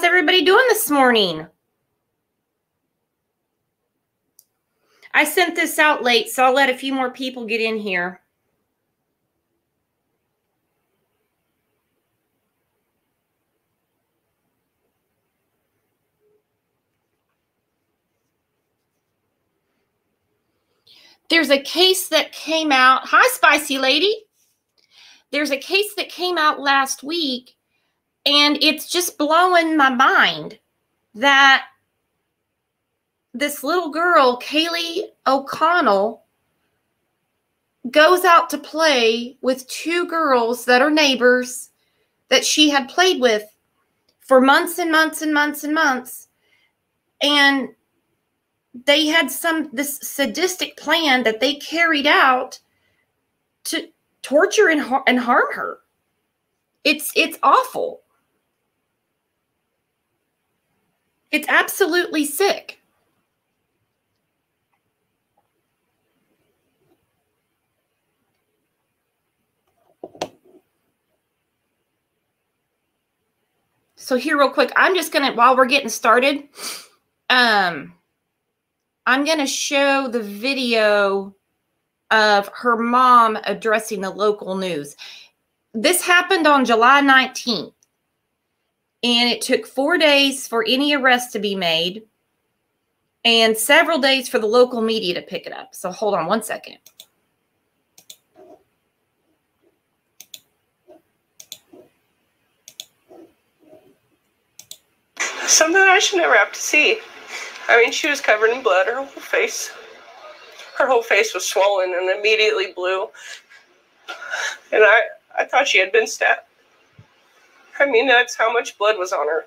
everybody doing this morning? I sent this out late, so I'll let a few more people get in here. There's a case that came out. Hi, Spicy Lady. There's a case that came out last week, and it's just blowing my mind that this little girl, Callie O'Connell, goes out to play with two girls that are neighbors that she had played with for months and months and months and months. And they had this sadistic plan that they carried out to torture and harm her. It's awful. It's absolutely sick. So here real quick, I'm just going to, while we're getting started, I'm going to show the video of her mom addressing the local news. This happened on July 19th, and it took 4 days for any arrest to be made and several days for the local media to pick it up. So hold on one second. Something I should never have to see. I mean, she was covered in blood, her whole face was swollen and immediately blue. And I thought she had been stabbed. I mean, that's how much blood was on her.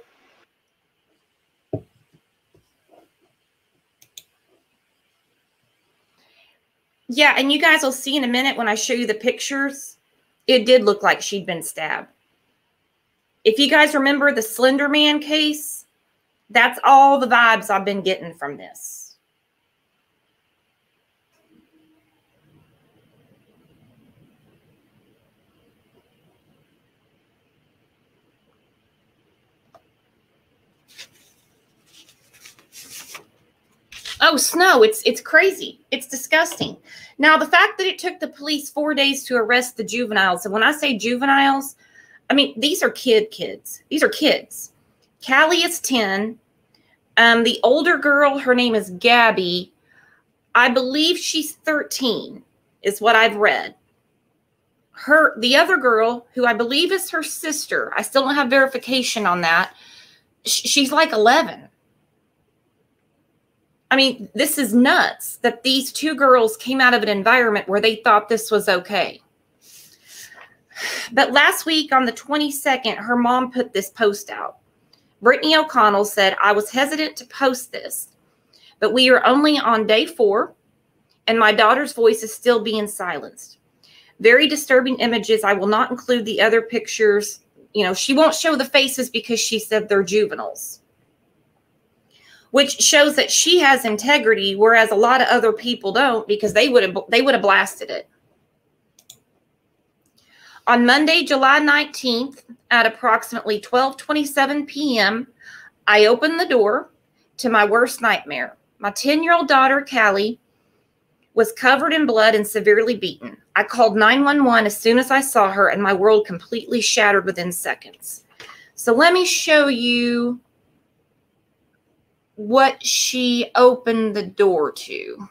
Yeah, and you guys will see in a minute when I show you the pictures, it did look like she'd been stabbed. If you guys remember the Slender Man case, that's all the vibes I've been getting from this. Oh, Snow, it's crazy. It's disgusting. Now, the fact that it took the police 4 days to arrest the juveniles, and when I say juveniles, I mean, these are kids. These are kids. Callie is 10. The older girl, her name is Gabby. I believe she's 13, is what I've read. The other girl, who I believe is her sister, I still don't have verification on that. She's like 11. I mean, this is nuts that these two girls came out of an environment where they thought this was okay. But last week on the 22nd, her mom put this post out. Brittany O'Connell said, "I was hesitant to post this, but we are only on day 4, and my daughter's voice is still being silenced. Very disturbing images. I will not include the other pictures." You know, she won't show the faces because she said they're juveniles, which shows that she has integrity, whereas a lot of other people don't, because they would have blasted it. On Monday, July 19th, at approximately 12:27 p.m., I opened the door to my worst nightmare. My 10-year-old daughter, Callie, was covered in blood and severely beaten. I called 911 as soon as I saw her, and my world completely shattered within seconds. So let me show you what she opened the door to.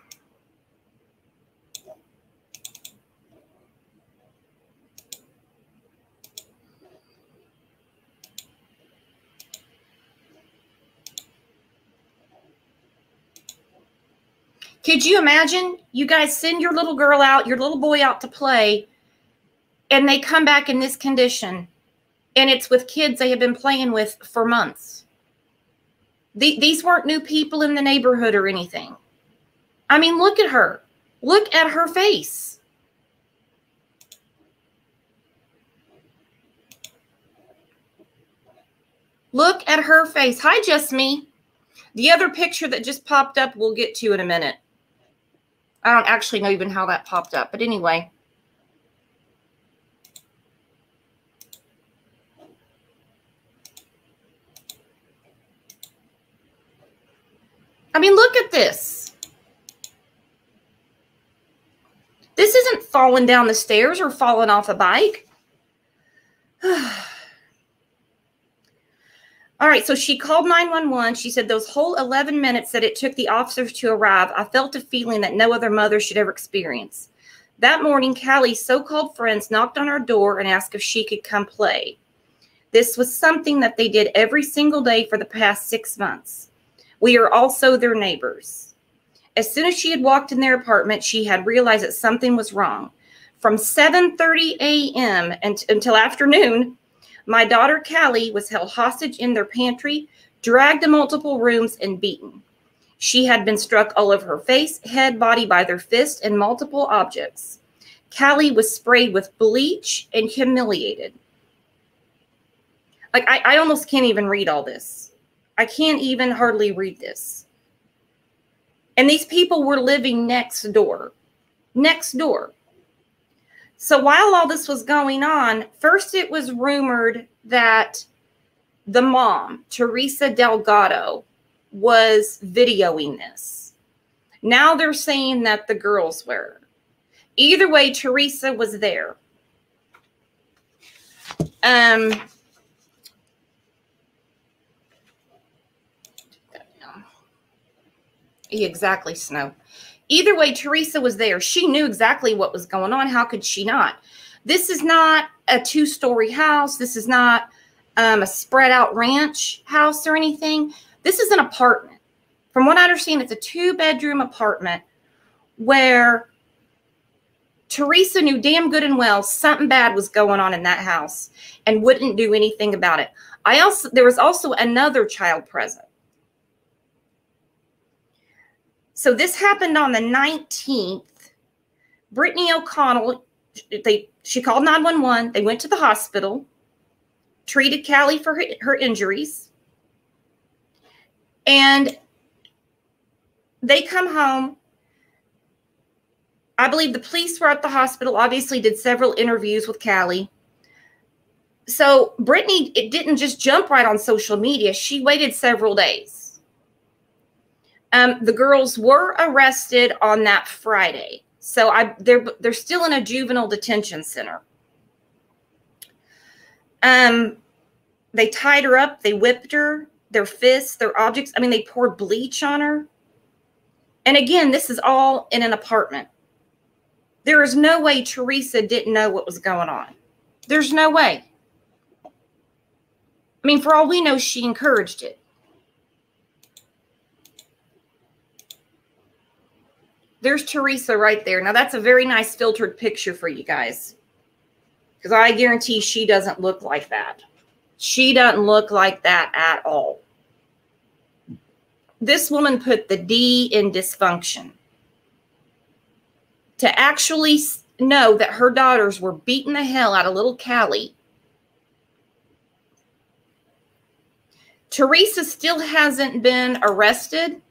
Could you imagine? You guys send your little girl out, your little boy out to play, and they come back in this condition, and it's with kids they have been playing with for months. These weren't new people in the neighborhood or anything. I mean, look at her. Look at her face. Look at her face. Hi, Just Me. The other picture that just popped up, we'll get to in a minute. I don't actually know even how that popped up, but anyway. I mean, look at this. This isn't falling down the stairs or falling off a bike. All right, so she called 911. She said those whole 11 minutes that it took the officers to arrive, I felt a feeling that no other mother should ever experience. That morning, Callie's so-called friends knocked on our door and asked if she could come play. This was something that they did every single day for the past 6 months. We are also their neighbors. As soon as she had walked in their apartment, she had realized that something was wrong. From 7:30 a.m. until afternoon, my daughter Callie was held hostage in their pantry, dragged to multiple rooms, and beaten. She had been struck all over her face, head, body by their fists and multiple objects. Callie was sprayed with bleach and humiliated. Like, I almost can't even read all this. I can't even hardly read this. And these people were living next door. Next door. So while all this was going on, first it was rumored that the mom, Teresa Delgado, was videoing this. Now they're saying that the girls were. Either way, Teresa was there. Exactly, Snow. Either way, Teresa was there. She knew exactly what was going on. How could she not? This is not a 2-story house. This is not a spread out ranch house or anything. This is an apartment. From what I understand, it's a 2-bedroom apartment where Teresa knew damn good and well something bad was going on in that house and wouldn't do anything about it. There was also another child present. So this happened on the 19th. Brittany O'Connell, she called 911. They went to the hospital, treated Callie for her injuries. And they come home. I believe the police were at the hospital, obviously did several interviews with Callie. So Brittany, it didn't just jump right on social media. She waited several days. The girls were arrested on that Friday. So they're still in a juvenile detention center. They tied her up. They whipped her. Their fists, their objects. I mean, they poured bleach on her. And again, this is all in an apartment. There is no way Teresa didn't know what was going on. There's no way. I mean, for all we know, she encouraged it. There's Teresa right there. Now, that's a very nice filtered picture for you guys. Because I guarantee she doesn't look like that. She doesn't look like that at all. This woman put the D in dysfunction. To actually know that her daughters were beating the hell out of little Callie. Teresa still hasn't been arrested.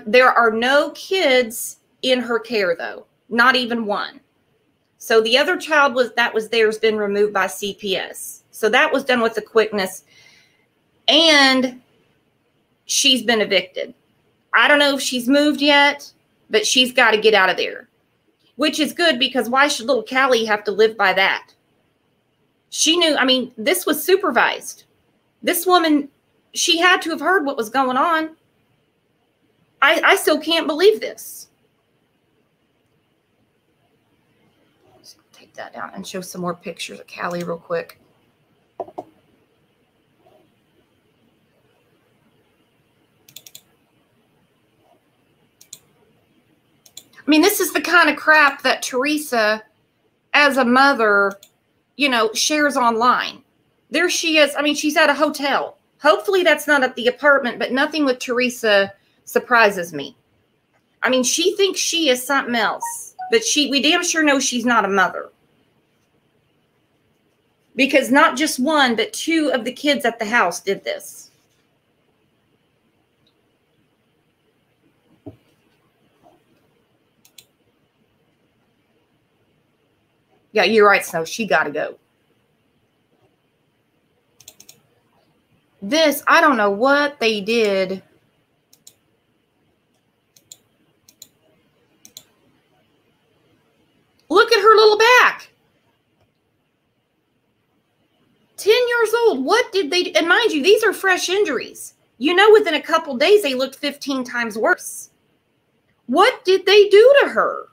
There are no kids in her care, though. Not even one. So the other child that was there has been removed by CPS. So that was done with the quickness. And she's been evicted. I don't know if she's moved yet, but she's got to get out of there. Which is good, because why should little Callie have to live by that? She knew, I mean, this was supervised. This woman, she had to have heard what was going on. I still can't believe this. Let's take that down and show some more pictures of Callie real quick. I mean, this is the kind of crap that Teresa, as a mother, you know, shares online. There she is. I mean, she's at a hotel. Hopefully that's not at the apartment, but nothing with Teresa surprises me. I mean, she thinks she is something else, but we damn sure know she's not a mother. Because not just one, but 2 of the kids at the house did this. Yeah, you're right, Snow. She got to go. This, I don't know what they did old. What did they do? And mind you, these are fresh injuries. You know, within a couple days, they looked 15 times worse. What did they do to her?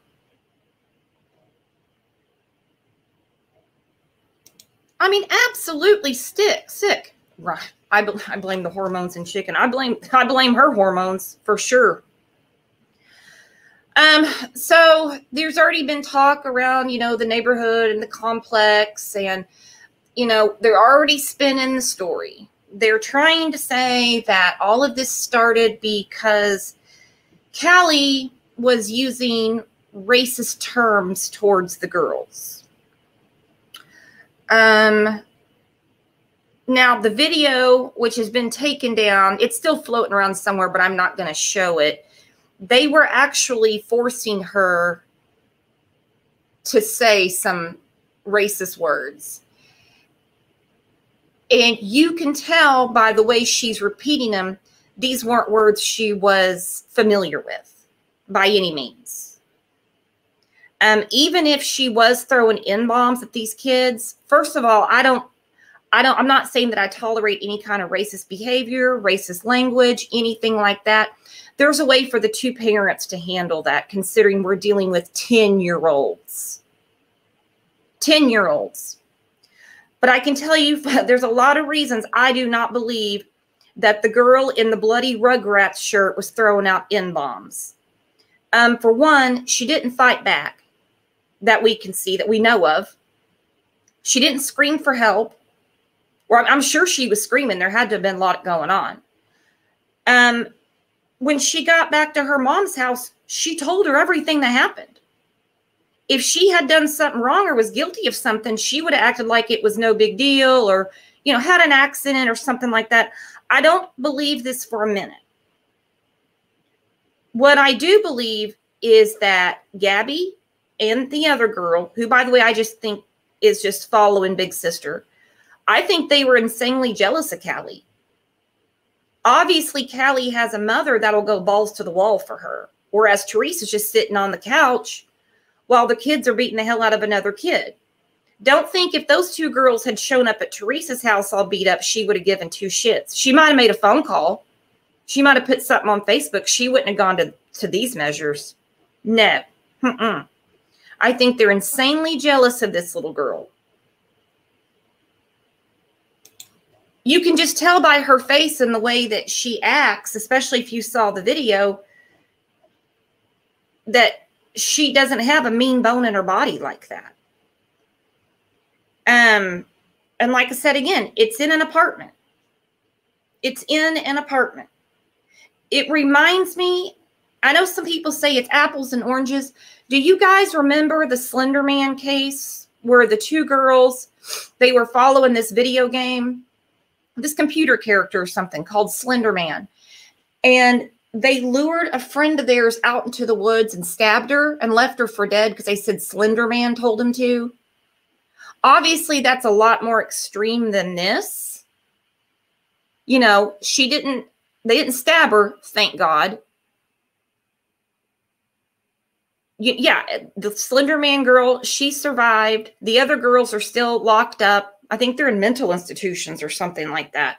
I mean, absolutely sick. Right. I blame the hormones in chicken. I blame her hormones for sure. So there's already been talk around, you know, the neighborhood and the complex, and, you know, they're already spinning the story. They're trying to say that all of this started because Callie was using racist terms towards the girls. Now, the video, which has been taken down, it's still floating around somewhere, but I'm not going to show it. They were actually forcing her to say some racist words. And you can tell by the way she's repeating them, these weren't words she was familiar with by any means. Even if she was throwing N-bombs at these kids, first of all, I'm not saying that I tolerate any kind of racist behavior, racist language, anything like that. There's a way for the two parents to handle that, considering we're dealing with 10-year-olds. 10-year-olds. But I can tell you, there's a lot of reasons I do not believe that the girl in the bloody Rugrats shirt was throwing out N-bombs. For one, she didn't fight back that we can see, that we know of. She didn't scream for help. Or I'm sure she was screaming. There had to have been a lot going on. When she got back to her mom's house, she told her everything that happened. If she had done something wrong or was guilty of something, she would have acted like it was no big deal, or, you know, had an accident or something like that. I don't believe this for a minute. What I do believe is that Gabby and the other girl, who, by the way, I just think is just following Big Sister, I think they were insanely jealous of Callie. Obviously, Callie has a mother that'll go balls to the wall for her, whereas Teresa's just sitting on the couch while the kids are beating the hell out of another kid. Don't think if those two girls had shown up at Teresa's house all beat up, she would have given two shits. She might have made a phone call. She might have put something on Facebook. She wouldn't have gone to these measures. No. I think they're insanely jealous of this little girl. You can just tell by her face and the way that she acts, especially if you saw the video, that she doesn't have a mean bone in her body like that. And like I said, again, it's in an apartment. It's in an apartment. It reminds me, I know some people say it's apples and oranges. Do you guys remember the Slender Man case where the two girls, they were following this video game, this computer character or something called Slender Man, and they lured a friend of theirs out into the woods and stabbed her and left her for dead because they said Slender Man told him to? Obviously, that's a lot more extreme than this. You know, they didn't stab her, thank God. Yeah, the Slender Man girl, she survived. The other girls are still locked up. I think they're in mental institutions or something like that.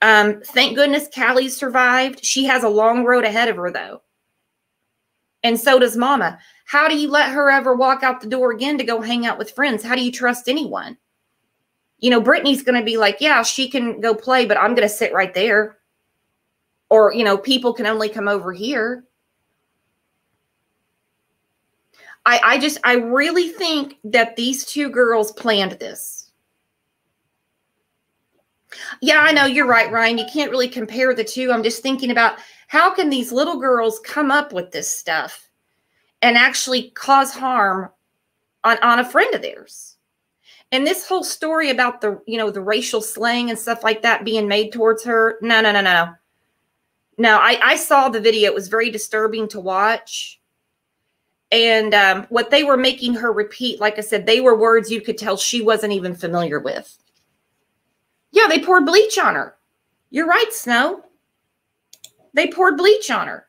Thank goodness Callie survived. She has a long road ahead of her, though. And so does Mama. How do you let her ever walk out the door again to go hang out with friends? How do you trust anyone? You know, Brittany's going to be like, yeah, she can go play, but I'm going to sit right there. Or, you know, people can only come over here. I really think that these two girls planned this. Yeah, I know you're right, Ryan. You can't really compare the two. I'm just thinking about how can these little girls come up with this stuff and actually cause harm on a friend of theirs. And this whole story about the, you know, the racial slang and stuff like that being made towards her. No. No, I saw the video. It was very disturbing to watch. And what they were making her repeat, like I said, they were words you could tell she wasn't even familiar with. Yeah, they poured bleach on her. You're right, Snow. They poured bleach on her.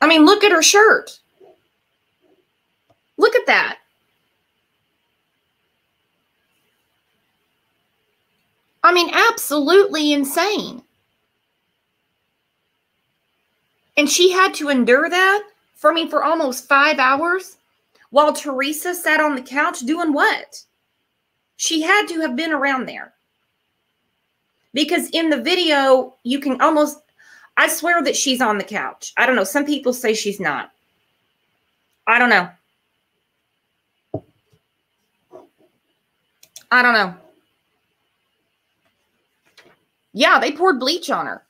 mean, look at her shirt. Look at that. I mean, absolutely insane. And she had to endure that for almost 5 hours while Teresa sat on the couch doing what? She had to have been around there. Because in the video, you can almost, I swear that she's on the couch. I don't know. Some people say she's not. I don't know. I don't know. Yeah, they poured bleach on her.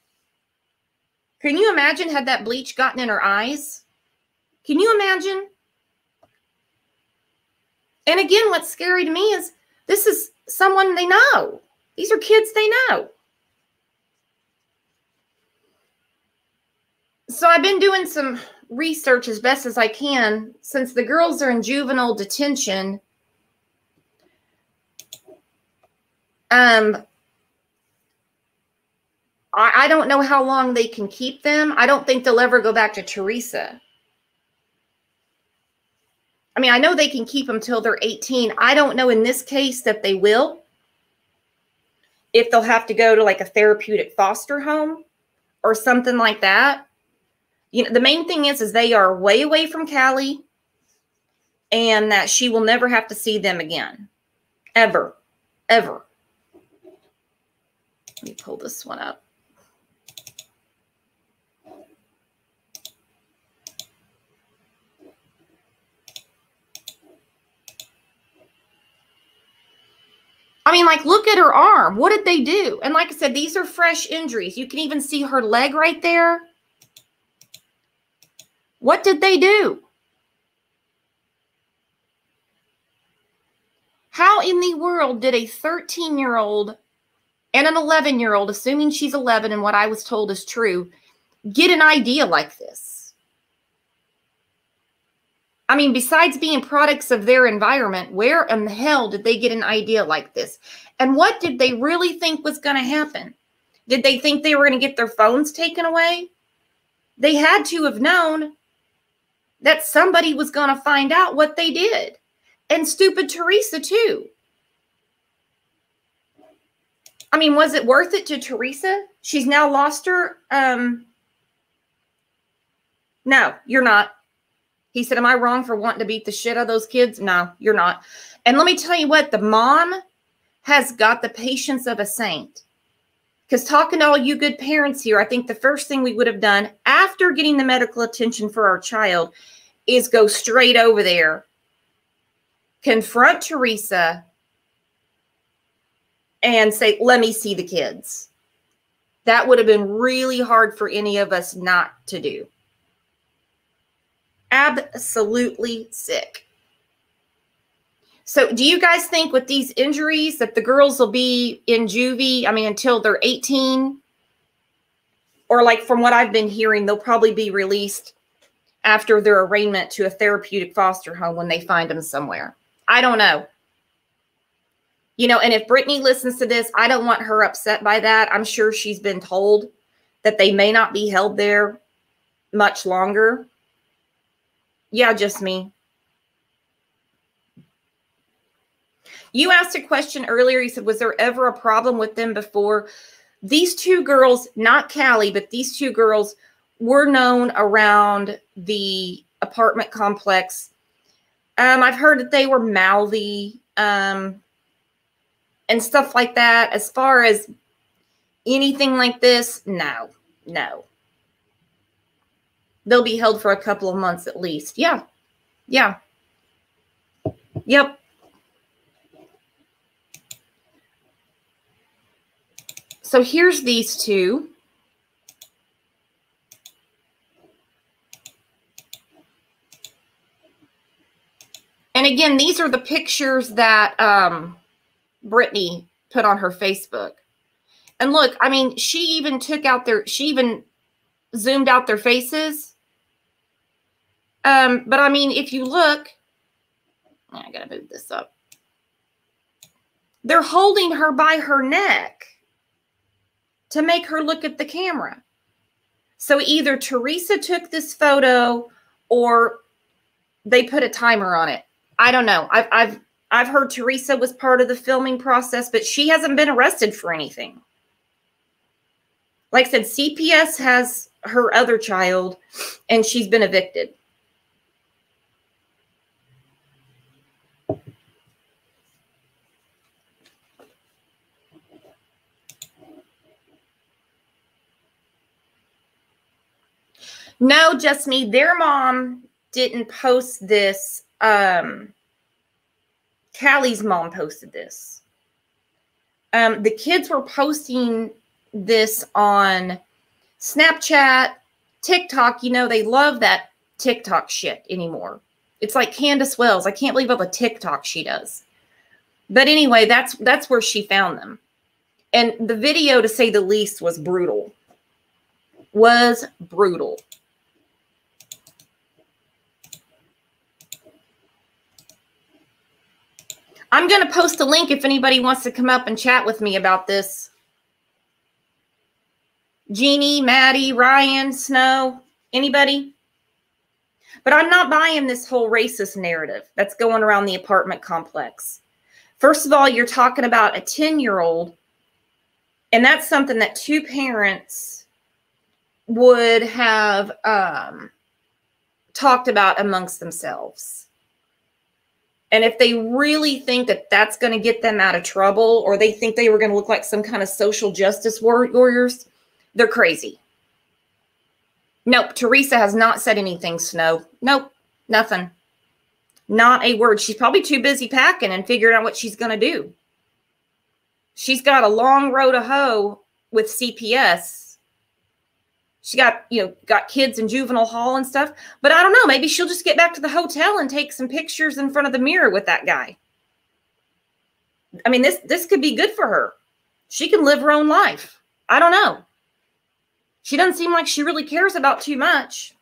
Can you imagine had that bleach gotten in her eyes? Can you imagine? And again, what's scary to me is this is someone they know. These are kids they know. So I've been doing some research as best as I can since the girls are in juvenile detention. I don't know how long they can keep them. I don't think they'll ever go back to Teresa. I mean, I know they can keep them till they're 18. I don't know in this case that they will. If they'll have to go to like a therapeutic foster home or something like that. You know, the main thing is they are way away from Callie and that she will never have to see them again. Ever. Ever. Let me pull this one up. I mean, like, look at her arm. What did they do? And like I said, these are fresh injuries. You can even see her leg right there. What did they do? How in the world did a 13-year-old and an 11-year-old, assuming she's 11 and what I was told is true, get an idea like this? I mean, besides being products of their environment, where in the hell did they get an idea like this? And what did they really think was going to happen? Did they think they were going to get their phones taken away? They had to have known that somebody was going to find out what they did. And stupid Teresa, too. I mean, was it worth it to Teresa? She's now lost her. No, you're not. He said, am I wrong for wanting to beat the shit out of those kids? No, you're not. And let me tell you what, the mom has got the patience of a saint. Because talking to all you good parents here, I think the first thing we would have done after getting the medical attention for our child is go straight over there, confront Teresa, and say, let me see the kids. That would have been really hard for any of us not to do. Absolutely sick. So do you guys think with these injuries that the girls will be in juvie, I mean, until they're 18? Or like from what I've been hearing, they'll probably be released after their arraignment to a therapeutic foster home when they find them somewhere. I don't know. You know, and if Brittany listens to this, I don't want her upset by that. I'm sure she's been told that they may not be held there much longer. Yeah, just me. You asked a question earlier. You said, was there ever a problem with them before? These two girls, not Callie, but these two girls were known around the apartment complex. I've heard that they were mouthy and stuff like that. As far as anything like this, no. They'll be held for a couple of months at least. Yeah. Yep. So here's these two. And again, these are the pictures that Brittany put on her Facebook. And look, I mean, she even zoomed out their faces. But I mean, if you look, I gotta move this up. They're holding her by her neck to make her look at the camera. So either Teresa took this photo or they put a timer on it. I don't know. I've heard Teresa was part of the filming process, but she hasn't been arrested for anything. Like I said, CPS has her other child, and she's been evicted. No, just me. Their mom didn't post this. Callie's mom posted this. The kids were posting this on Snapchat, TikTok. You know, they love that TikTok shit anymore. It's like Candace Wells. I can't believe all the TikTok she does. But anyway, that's where she found them. And the video, to say the least, was brutal. Was brutal. I'm going to post a link if anybody wants to come up and chat with me about this. Jeannie, Maddie, Ryan, Snow, anybody? But I'm not buying this whole racist narrative that's going around the apartment complex. First of all, you're talking about a 10-year-old, and that's something that two parents would have talked about amongst themselves. And if they really think that that's going to get them out of trouble, or they think they were going to look like some kind of social justice warriors, they're crazy. Nope, Teresa has not said anything, Snow. Nope, nothing. Not a word. She's probably too busy packing and figuring out what she's going to do. She's got a long row to hoe with CPS. She got kids in juvenile hall and stuff. But I don't know. Maybe she'll just get back to the hotel and take some pictures in front of the mirror with that guy. I mean, this could be good for her. She can live her own life. I don't know. She doesn't seem like she really cares about too much.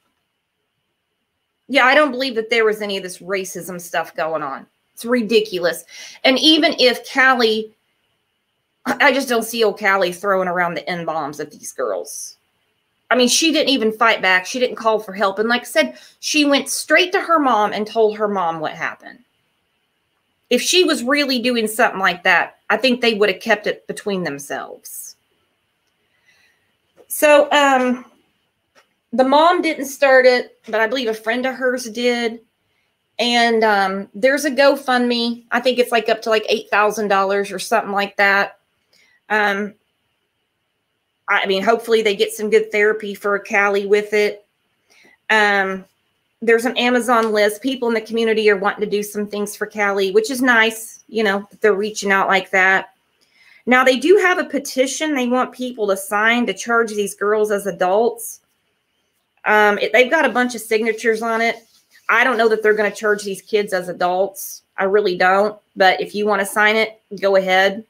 Yeah, I don't believe that there was any of this racism stuff going on. It's ridiculous. And even if Callie, I just don't see old Callie throwing around the N-bombs at these girls. I mean, she didn't even fight back. She didn't call for help. And like I said, she went straight to her mom and told her mom what happened. If she was really doing something like that, I think they would have kept it between themselves. So, the mom didn't start it, but I believe a friend of hers did. And there's a GoFundMe. I think it's like up to like $8,000 or something like that. I mean, hopefully they get some good therapy for Callie with it. There's an Amazon list. People in the community are wanting to do some things for Callie, which is nice, that they're reaching out like that. Now, they do have a petition they want people to sign to charge these girls as adults. They've got a bunch of signatures on it. I don't know that they're going to charge these kids as adults. I really don't. But if you want to sign it, go ahead.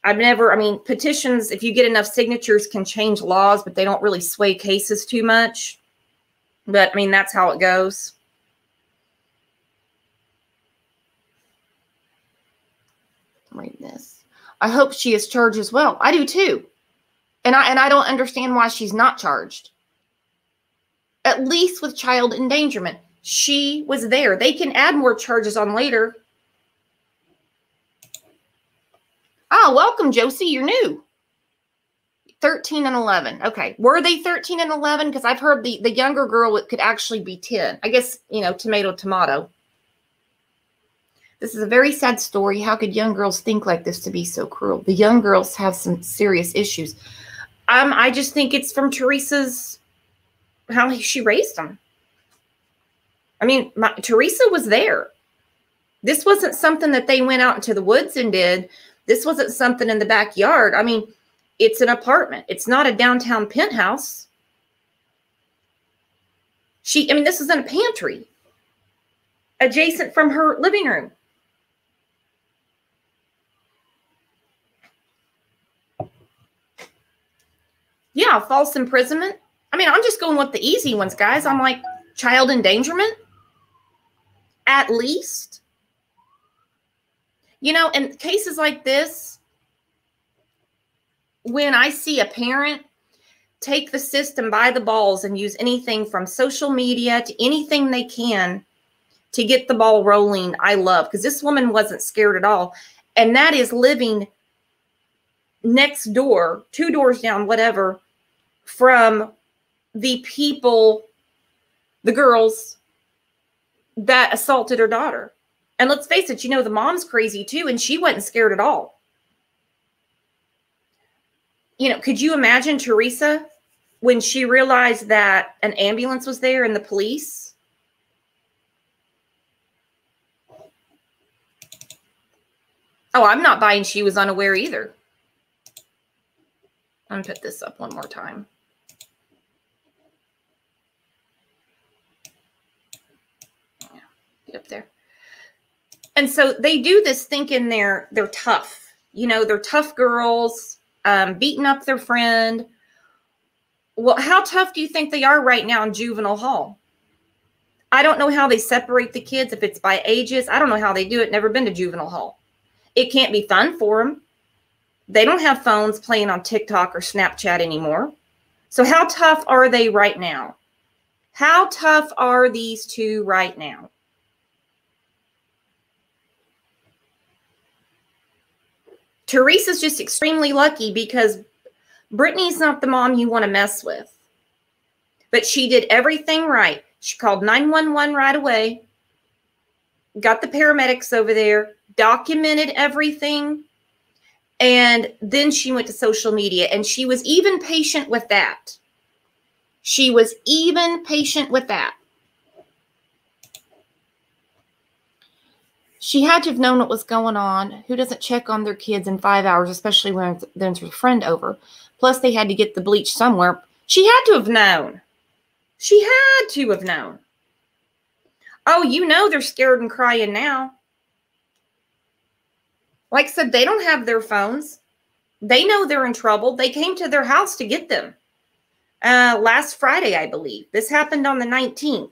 Petitions, if you get enough signatures, can change laws, but they don't really sway cases too much. But, that's how it goes. Read this. I hope she is charged as well. I do too. And I don't understand why she's not charged. At least with child endangerment. She was there. They can add more charges on later. Oh, welcome, Josie. You're new. 13 and 11. Okay. Were they 13 and 11? Because I've heard the younger girl could actually be 10. I guess, tomato, tomato. This is a very sad story. How could young girls think like this to be so cruel? The young girls have some serious issues. I just think it's from Teresa's, how she raised them. Teresa was there. This wasn't something that they went out into the woods and did. This wasn't something in the backyard. It's an apartment. It's not a downtown penthouse. This was in a pantry adjacent from her living room. Yeah, false imprisonment. I'm just going with the easy ones, guys. I'm like, child endangerment, at least. In cases like this, when I see a parent take the system by the balls and use anything from social media to anything they can to get the ball rolling, I love. Because this woman wasn't scared at all. And that is living next door, 2 doors down, whatever, from the people, the girls that assaulted her daughter. And let's face it, the mom's crazy too, and she wasn't scared at all. Could you imagine Teresa when she realized that an ambulance was there and the police? Oh, I'm not buying she was unaware either. I'm going to put this up one more time. Yeah, get up there. And so they do this thinking they're tough. They're tough girls, beating up their friend. Well, how tough do you think they are right now in juvenile hall? I don't know how they separate the kids, if it's by ages. I don't know how they do it. Never been to juvenile hall. It can't be fun for them. They don't have phones playing on TikTok or Snapchat anymore. So how tough are they right now? How tough are these two right now? Teresa's just extremely lucky because Brittany's not the mom you want to mess with. But she did everything right. She called 911 right away, got the paramedics over there, documented everything, and then she went to social media, and she was even patient with that. She was even patient with that. She had to have known what was going on. Who doesn't check on their kids in 5 hours, especially when there's a friend over? Plus, they had to get the bleach somewhere. She had to have known. She had to have known. Oh, they're scared and crying now. Like I said, they don't have their phones. They know they're in trouble. They came to their house to get them. Last Friday, I believe. This happened on the 19th.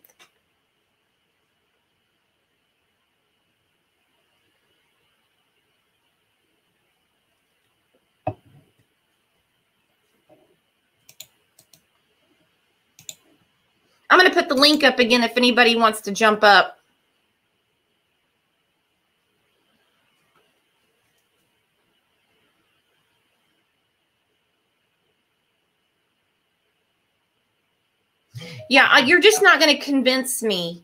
I'm going to put the link up again if anybody wants to jump up. Yeah, you're just not going to convince me.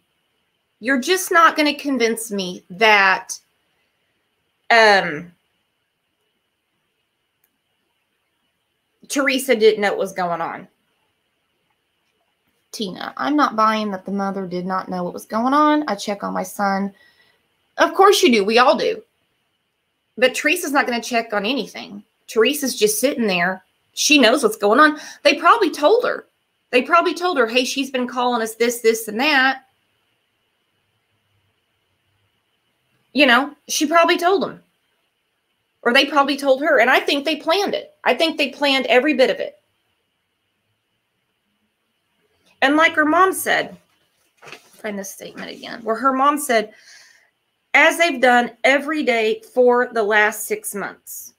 You're just not going to convince me that Teresa didn't know what was going on. Tina, I'm not buying that the mother did not know what was going on. I check on my son. Of course you do. We all do. But Teresa's not going to check on anything. Teresa's just sitting there. She knows what's going on. They probably told her. They probably told her, hey, she's been calling us this, this, and that. She probably told them. Or they probably told her. And I think they planned it. I think they planned every bit of it. And like her mom said, find this statement again, where her mom said, as they've done every day for the last 6 months.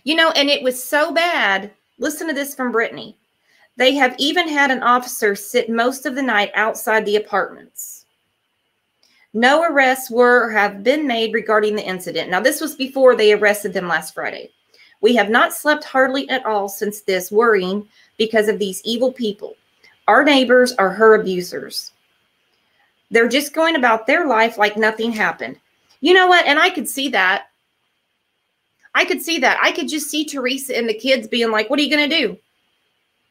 And it was so bad. Listen to this from Brittany. They have even had an officer sit most of the night outside the apartments. No arrests were or have been made regarding the incident. Now, this was before they arrested them last Friday. We have not slept hardly at all since this, worrying because of these evil people. Our neighbors are her abusers. They're just going about their life like nothing happened. You know what? And I could see that. I could see that. I could just see Teresa and the kids being like, what are you going to do?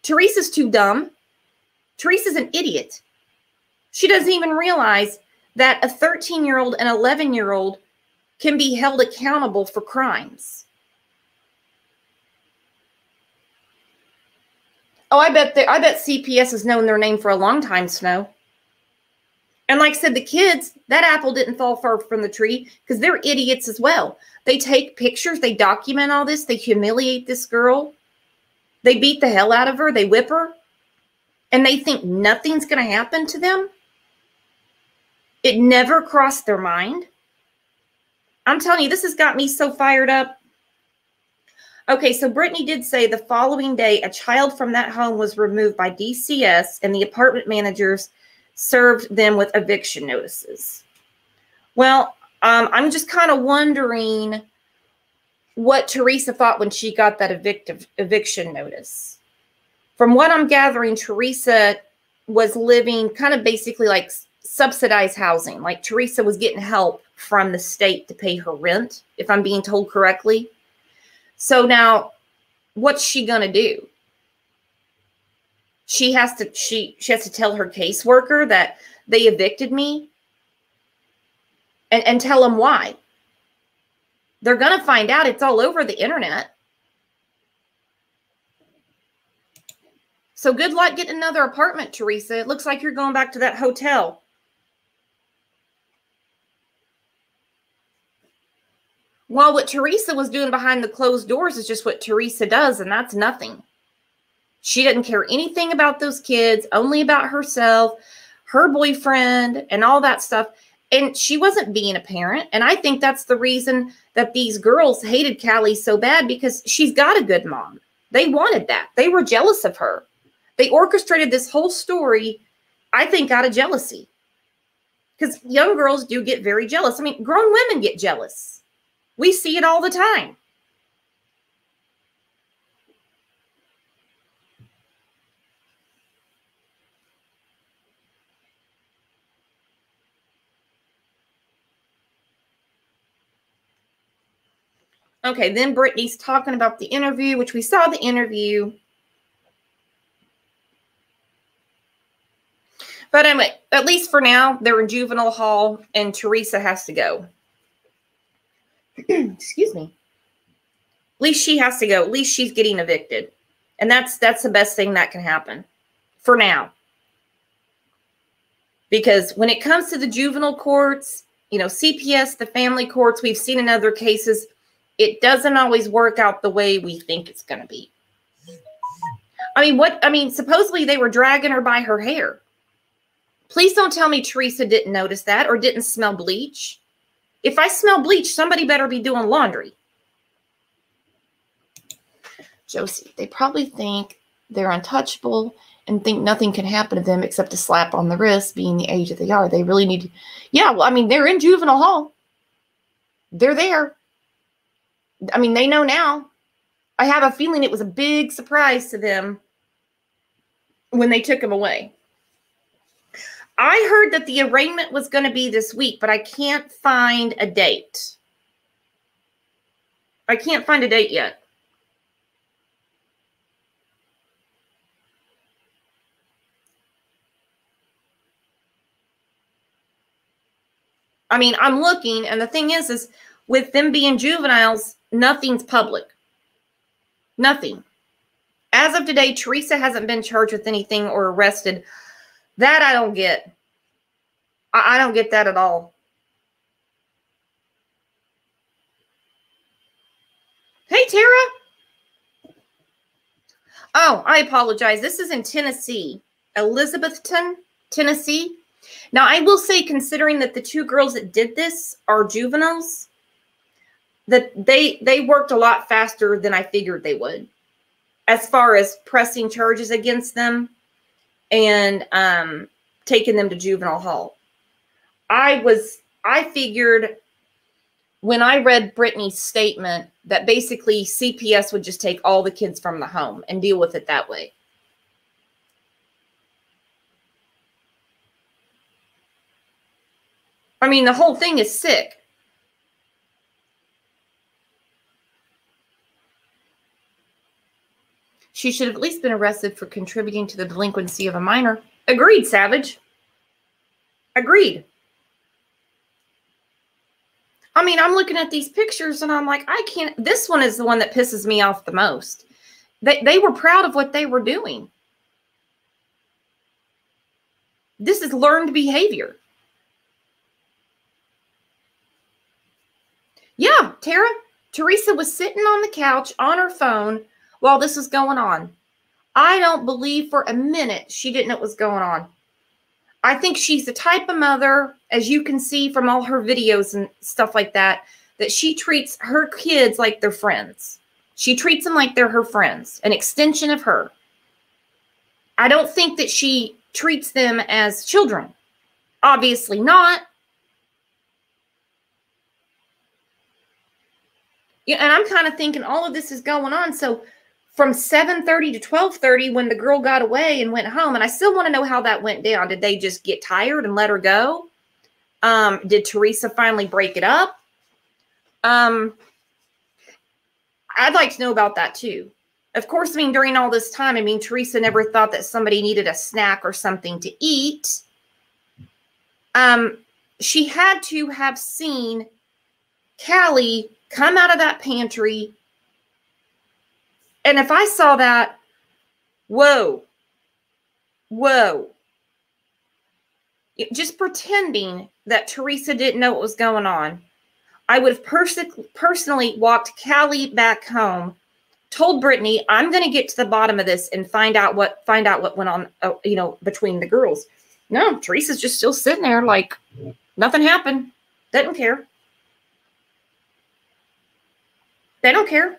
Teresa's too dumb. Teresa's an idiot. She doesn't even realize that a 13-year-old and 11-year-old can be held accountable for crimes. Oh, I bet CPS has known their name for a long time, Snow. And like I said, the kids, that apple didn't fall far from the tree because they're idiots as well. They take pictures. They document all this. They humiliate this girl. They beat the hell out of her. They whip her. And they think nothing's going to happen to them. It never crossed their mind. I'm telling you, this has got me so fired up. Okay, so Brittany did say the following day, a child from that home was removed by DCS and the apartment managers served them with eviction notices. Well, I'm just kind of wondering what Teresa thought when she got that eviction notice. From what I'm gathering, Teresa was living kind of basically like subsidized housing. Like Teresa was getting help from the state to pay her rent, if I'm being told correctly. So now, what's she gonna do? She has to tell her caseworker that they evicted me and tell them why. They're gonna find out. It's all over the internet. So good luck getting another apartment, Teresa. It looks like you're going back to that hotel. Well, what Teresa was doing behind the closed doors is just what Teresa does, and that's nothing. She didn't care anything about those kids, only about herself, her boyfriend, and all that stuff. And she wasn't being a parent. And I think that's the reason that these girls hated Callie so bad, because she's got a good mom. They wanted that. They were jealous of her. They orchestrated this whole story, I think, out of jealousy. Because young girls do get very jealous. I mean, grown women get jealous. We see it all the time. Okay, then Brittany's talking about the interview, which we saw the interview. But anyway, at least for now, they're in juvenile hall and Teresa has to go. Excuse me. At least she has to go. At least she's getting evicted. And that's the best thing that can happen for now. Because when it comes to the juvenile courts, you know, CPS, the family courts, we've seen in other cases, it doesn't always work out the way we think it's going to be. I mean, supposedly they were dragging her by her hair. Please don't tell me Teresa didn't notice that or didn't smell bleach. If I smell bleach, somebody better be doing laundry. Josie, they probably think they're untouchable and think nothing can happen to them except a slap on the wrist, being the age that they are. They really need to. Yeah, well, I mean, they're in juvenile hall. They're there. I mean, they know now. I have a feeling it was a big surprise to them when they took him away. I heard that the arraignment was going to be this week, but I can't find a date. I can't find a date yet. I mean, I'm looking, and the thing is with them being juveniles, nothing's public. Nothing. As of today, Teresa hasn't been charged with anything or arrested. That I don't get. I don't get that at all. Hey, Tara. Oh, I apologize. This is in Tennessee. Elizabethton, Tennessee. Now, I will say, considering that the two girls that did this are juveniles, that they worked a lot faster than I figured they would, as far as pressing charges against them and taking them to juvenile hall. I figured when I read Brittany's statement that basically CPS would just take all the kids from the home and deal with it that way. I mean, the whole thing is sick. She should have at least been arrested for contributing to the delinquency of a minor. Agreed, Savage. Agreed. I mean, I'm looking at these pictures and I'm like, I can't. This one is the one that pisses me off the most. They were proud of what they were doing. This is learned behavior. Yeah, Tara, Teresa was sitting on the couch on her phone while this was going on. I don't believe for a minute she didn't know what was going on. I think she's the type of mother, as you can see from all her videos and stuff like that, that she treats her kids like they're friends. She treats them like they're her friends, an extension of her. I don't think that she treats them as children. Obviously not. Yeah, and I'm kind of thinking all of this is going on. So from 7:30 to 12:30 when the girl got away and went home, and I still want to know how that went down. Did they just get tired and let her go? Did Teresa finally break it up? I'd like to know about that too. Of course, I mean, during all this time, I mean, Teresa never thought that somebody needed a snack or something to eat. She had to have seen Callie come out of that pantry. And if I saw that, whoa. Just pretending that Teresa didn't know what was going on. I would have personally walked Callie back home, told Brittany, I'm going to get to the bottom of this and find out what went on, between the girls. No, Teresa's just still sitting there like nothing happened. Doesn't care. They don't care.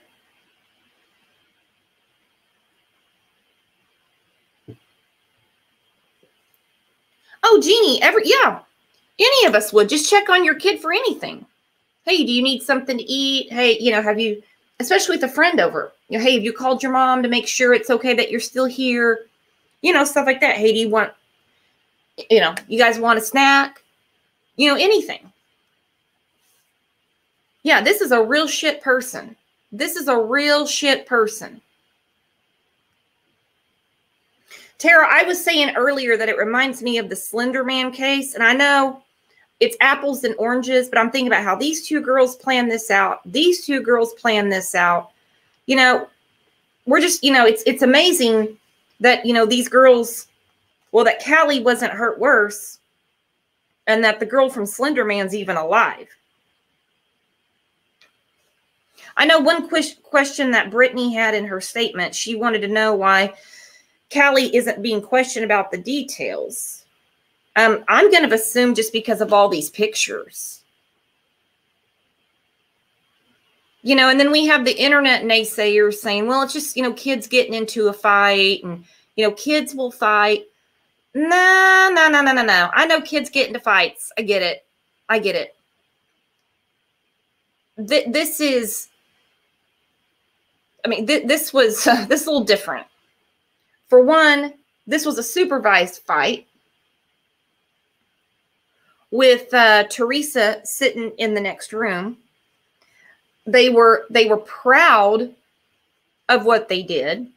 Oh, Jeannie, any of us would just check on your kid for anything. Hey, do you need something to eat? Hey, have you, especially with a friend over, hey, have you called your mom to make sure it's okay that you're still here? Stuff like that. Hey, do you want, you guys want a snack? Anything. Yeah, this is a real shit person. This is a real shit person. Tara, I was saying earlier that it reminds me of the Slender Man case. And I know it's apples and oranges, but I'm thinking about how these two girls planned this out. These two girls planned this out. We're just, it's amazing that, these girls, well, that Callie wasn't hurt worse and that the girl from Slender Man's even alive. I know one question that Brittany had in her statement. She wanted to know why Callie isn't being questioned about the details. I'm going to assume just because of all these pictures. And then we have the internet naysayers saying, well, it's just, kids getting into a fight and, kids will fight. No. I know kids get into fights. I get it. This is, this was this is a little different. For one, this was a supervised fight with Teresa sitting in the next room. They were proud of what they did.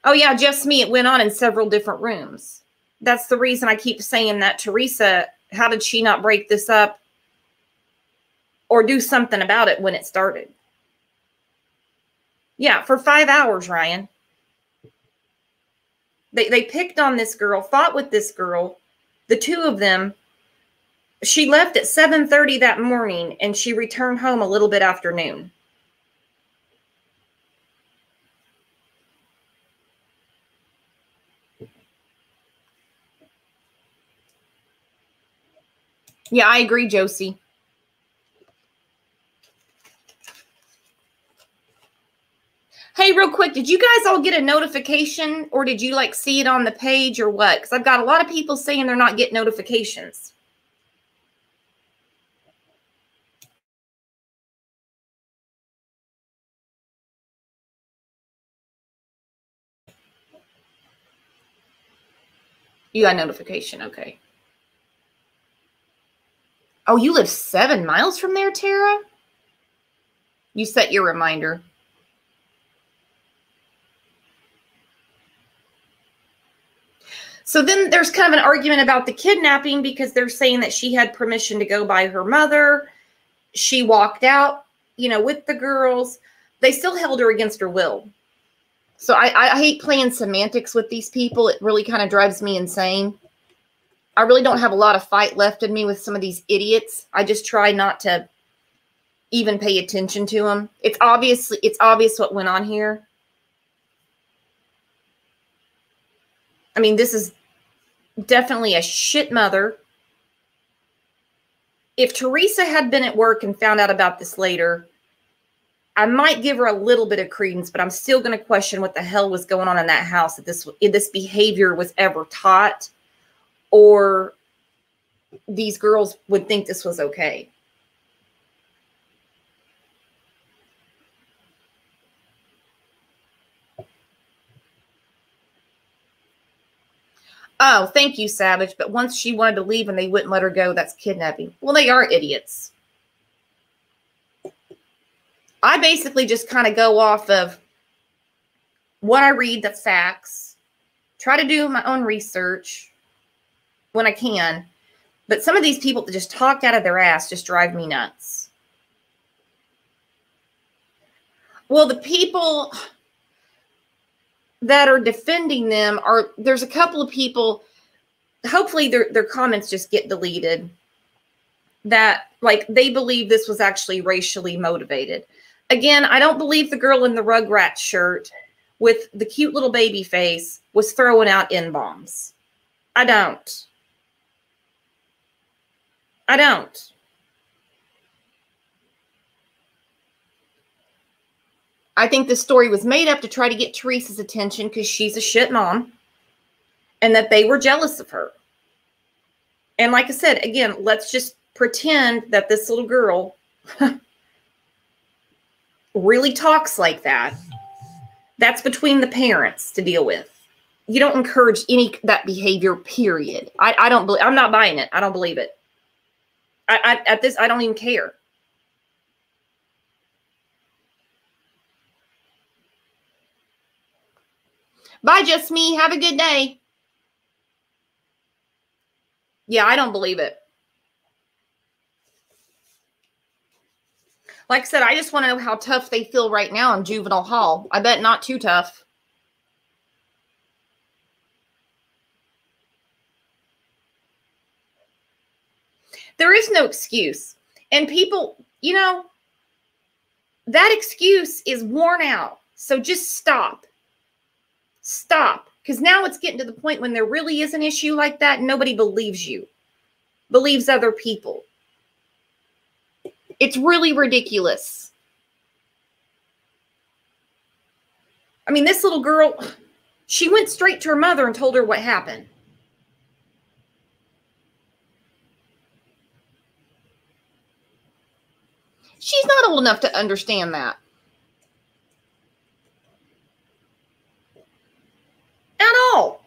Oh yeah, just me. It went on in several different rooms. That's the reason I keep saying that Teresa, how did she not break this up or do something about it when it started? Yeah, for 5 hours, Ryan. They picked on this girl, fought with this girl, the two of them. She left at 7:30 that morning, and she returned home a little bit after noon. Yeah, I agree, Josie. Hey, real quick, did you guys all get a notification or did you see it on the page or what? Because I've got a lot of people saying they're not getting notifications. You got a notification, okay. Oh, you live 7 miles from there, Tara? You set your reminder. So then there's kind of an argument about the kidnapping because they're saying that she had permission to go by her mother. She walked out, with the girls. They still held her against her will. So I hate playing semantics with these people. It really kind of drives me insane. I really don't have a lot of fight left in me with some of these idiots. I just try not to even pay attention to them. It's obvious what went on here. This is definitely a shit mother. If Teresa had been at work and found out about this later, I might give her a little bit of credence, but I'm still going to question what the hell was going on in that house, if this behavior was ever taught, or these girls would think this was okay. Oh, thank you, Savage. But once she wanted to leave and they wouldn't let her go, that's kidnapping. Well, they are idiots. I basically just kind of go off of what I read, that's facts, try to do my own research when I can. But some of these people that just talk out of their ass just drive me nuts. Well, the people that are defending them there's a couple of people, hopefully their comments just get deleted, that like they believe this was actually racially motivated. Again, I don't believe the girl in the Rugrats shirt with the cute little baby face was throwing out N-bombs. I don't. I think this story was made up to try to get Teresa's attention because she's a shit mom and that they were jealous of her. And like I said, again, let's just pretend that this little girl really talks like that. That's between the parents to deal with. You don't encourage that behavior, period. I'm not buying it. I don't believe it. I don't even care. Bye, just me. Have a good day. Yeah, I don't believe it. Like I said, I just want to know how tough they feel right now in juvenile hall. I bet not too tough. There is no excuse. And people, you know, that excuse is worn out. So just stop. Stop. Because now it's getting to the point when there really is an issue like that, nobody believes you. Believes other people. It's really ridiculous. I mean, this little girl, she went straight to her mother and told her what happened. She's not old enough to understand that. At all.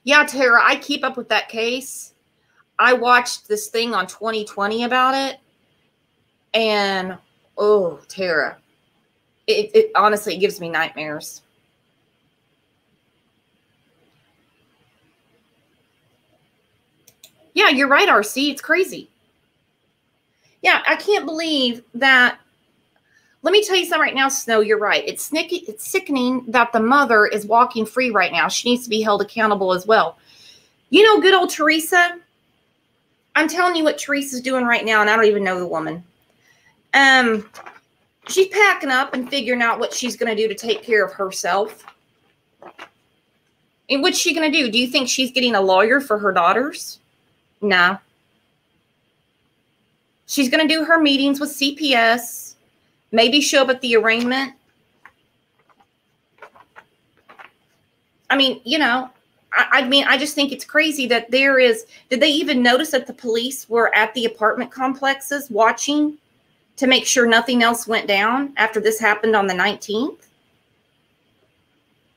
Yeah, Tara, I keep up with that case. I watched this thing on 2020 about it. And, oh, Tara. It honestly, it gives me nightmares. Yeah, you're right, RC. It's crazy. Yeah, I can't believe that. Let me tell you something right now, Snow. You're right. It's sickening that the mother is walking free right now. She needs to be held accountable as well. You know, good old Teresa. I'm telling you what Teresa's doing right now, and I don't even know the woman. She's packing up and figuring out what she's going to do to take care of herself. And what's she going to do? Do you think she's getting a lawyer for her daughters? No. She's going to do her meetings with CPS. Maybe show up at the arraignment. I mean, you know, I just think it's crazy that there is. Did they even notice that the police were at the apartment complexes watching to make sure nothing else went down after this happened on the 19th?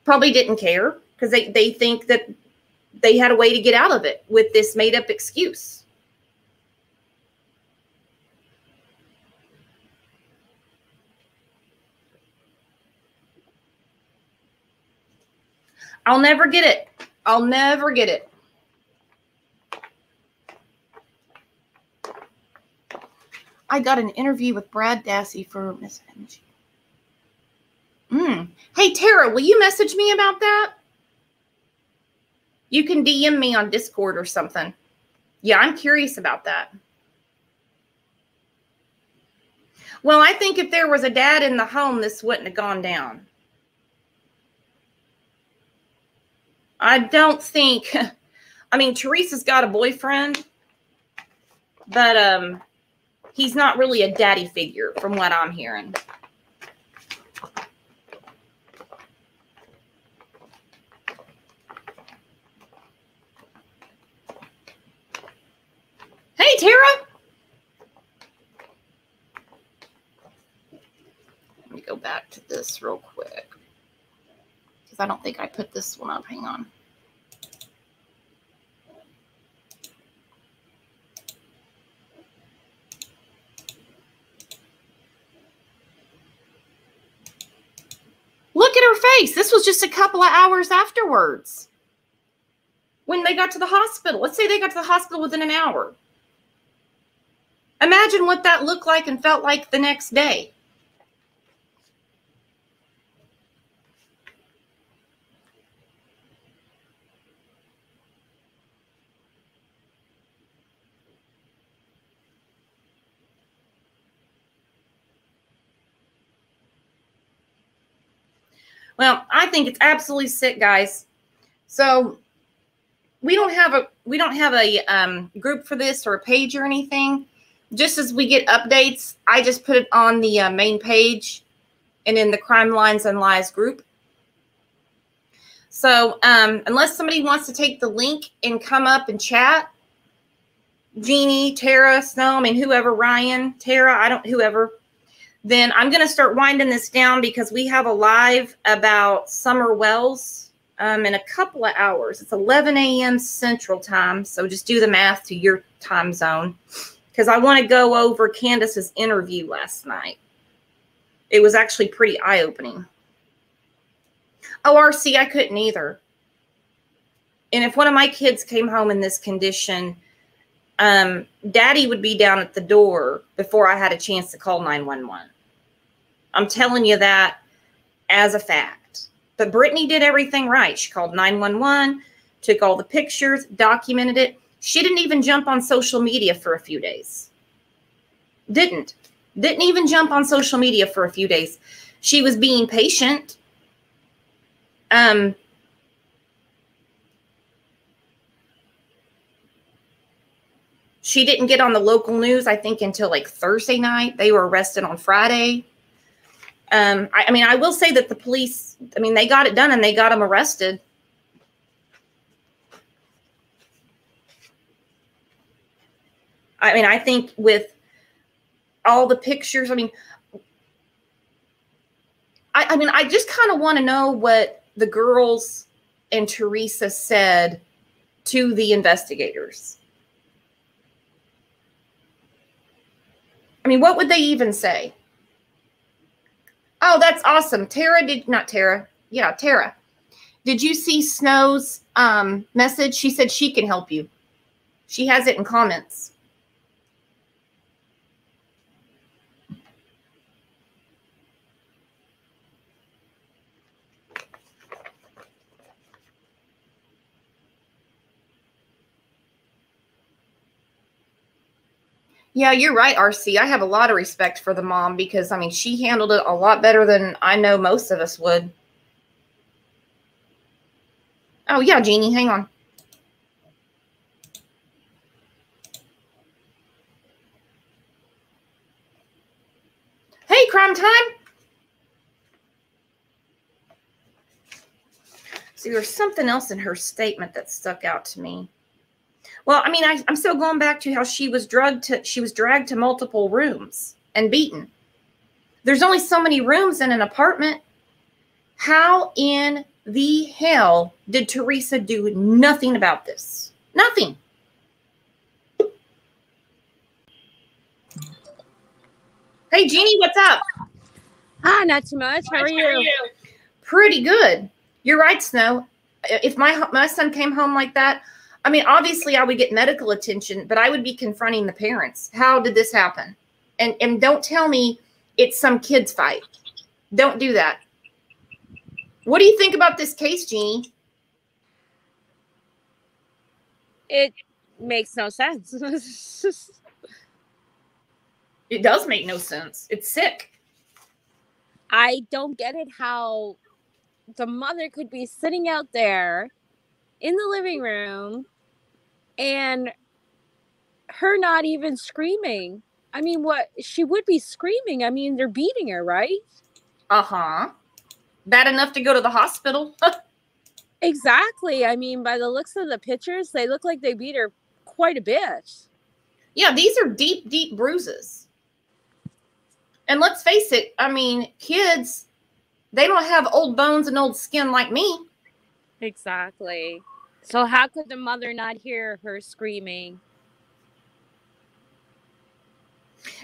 Probably didn't care because they think that they had a way to get out of it with this made up excuse. I'll never get it. I'll never get it. I got an interview with Brad Dassey for Miss Angie. Hey, Tara, will you message me about that? You can DM me on Discord or something. Yeah, I'm curious about that. Well, I think if there was a dad in the home, this wouldn't have gone down. I don't think, I mean, Teresa's got a boyfriend, but he's not really a daddy figure from what I'm hearing. Hey, Tara. Let me go back to this real quick, because I don't think I put this one up. Hang on. Look at her face. This was just a couple of hours afterwards when they got to the hospital. Let's say they got to the hospital within an hour. Imagine what that looked like and felt like the next day. Well, I think it's absolutely sick, guys. So we don't have a group for this or a page or anything. Just as we get updates, I just put it on the main page and in the Crime Lines and Lies group. So unless somebody wants to take the link and come up and chat, Jeannie, Tara, Snow, I mean, whoever, Ryan, Tara, whoever, then I'm going to start winding this down because we have a live about Summer Wells in a couple of hours. It's 11 a.m. Central Time, so just do the math to your time zone, because I want to go over Candace's interview last night. It was actually pretty eye-opening. Oh, RC, I couldn't either. And if one of my kids came home in this condition, Daddy would be down at the door before I had a chance to call 911. I'm telling you that as a fact. But Brittany did everything right. She called 911, took all the pictures, documented it. She didn't even jump on social media for a few days. Didn't even jump on social media for a few days. She was being patient. She didn't get on the local news, I think, until like Thursday night. They were arrested on Friday. I mean, I will say that the police, I mean, they got it done and they got them arrested. I mean, I think with all the pictures, I mean, I just kind of want to know what the girls and Teresa said to the investigators. I mean, what would they even say? Oh, that's awesome. Tara. Yeah, Tara. Did you see Snow's message? She said she can help you. She has it in comments. Yeah, you're right, RC. I have a lot of respect for the mom because, I mean, she handled it a lot better than I know most of us would. Oh, yeah, Jeannie, hang on. Hey, crime time. See, there's something else in her statement that stuck out to me. Well, I mean, I'm still going back to how she was dragged to multiple rooms and beaten. There's only so many rooms in an apartment. How in the hell did Teresa do nothing about this? Nothing. Hey, Jeannie, what's up? Not too much. How are you? Pretty good. You're right, Snow. If my son came home like that, I mean, obviously I would get medical attention, but I would be confronting the parents. How did this happen? And don't tell me it's some kid's fight. Don't do that. What do you think about this case, Jeannie? It makes no sense. It does make no sense. It's sick. I don't get it how the mother could be sitting out there in the living room and her not even screaming. I mean, what? She would be screaming. I mean, they're beating her, right? Uh-huh. Bad enough to go to the hospital. Exactly. I mean, by the looks of the pictures, they look like they beat her quite a bit. Yeah, these are deep, deep bruises. And let's face it, I mean, kids, they don't have old bones and old skin like me. Exactly. So how could the mother not hear her screaming?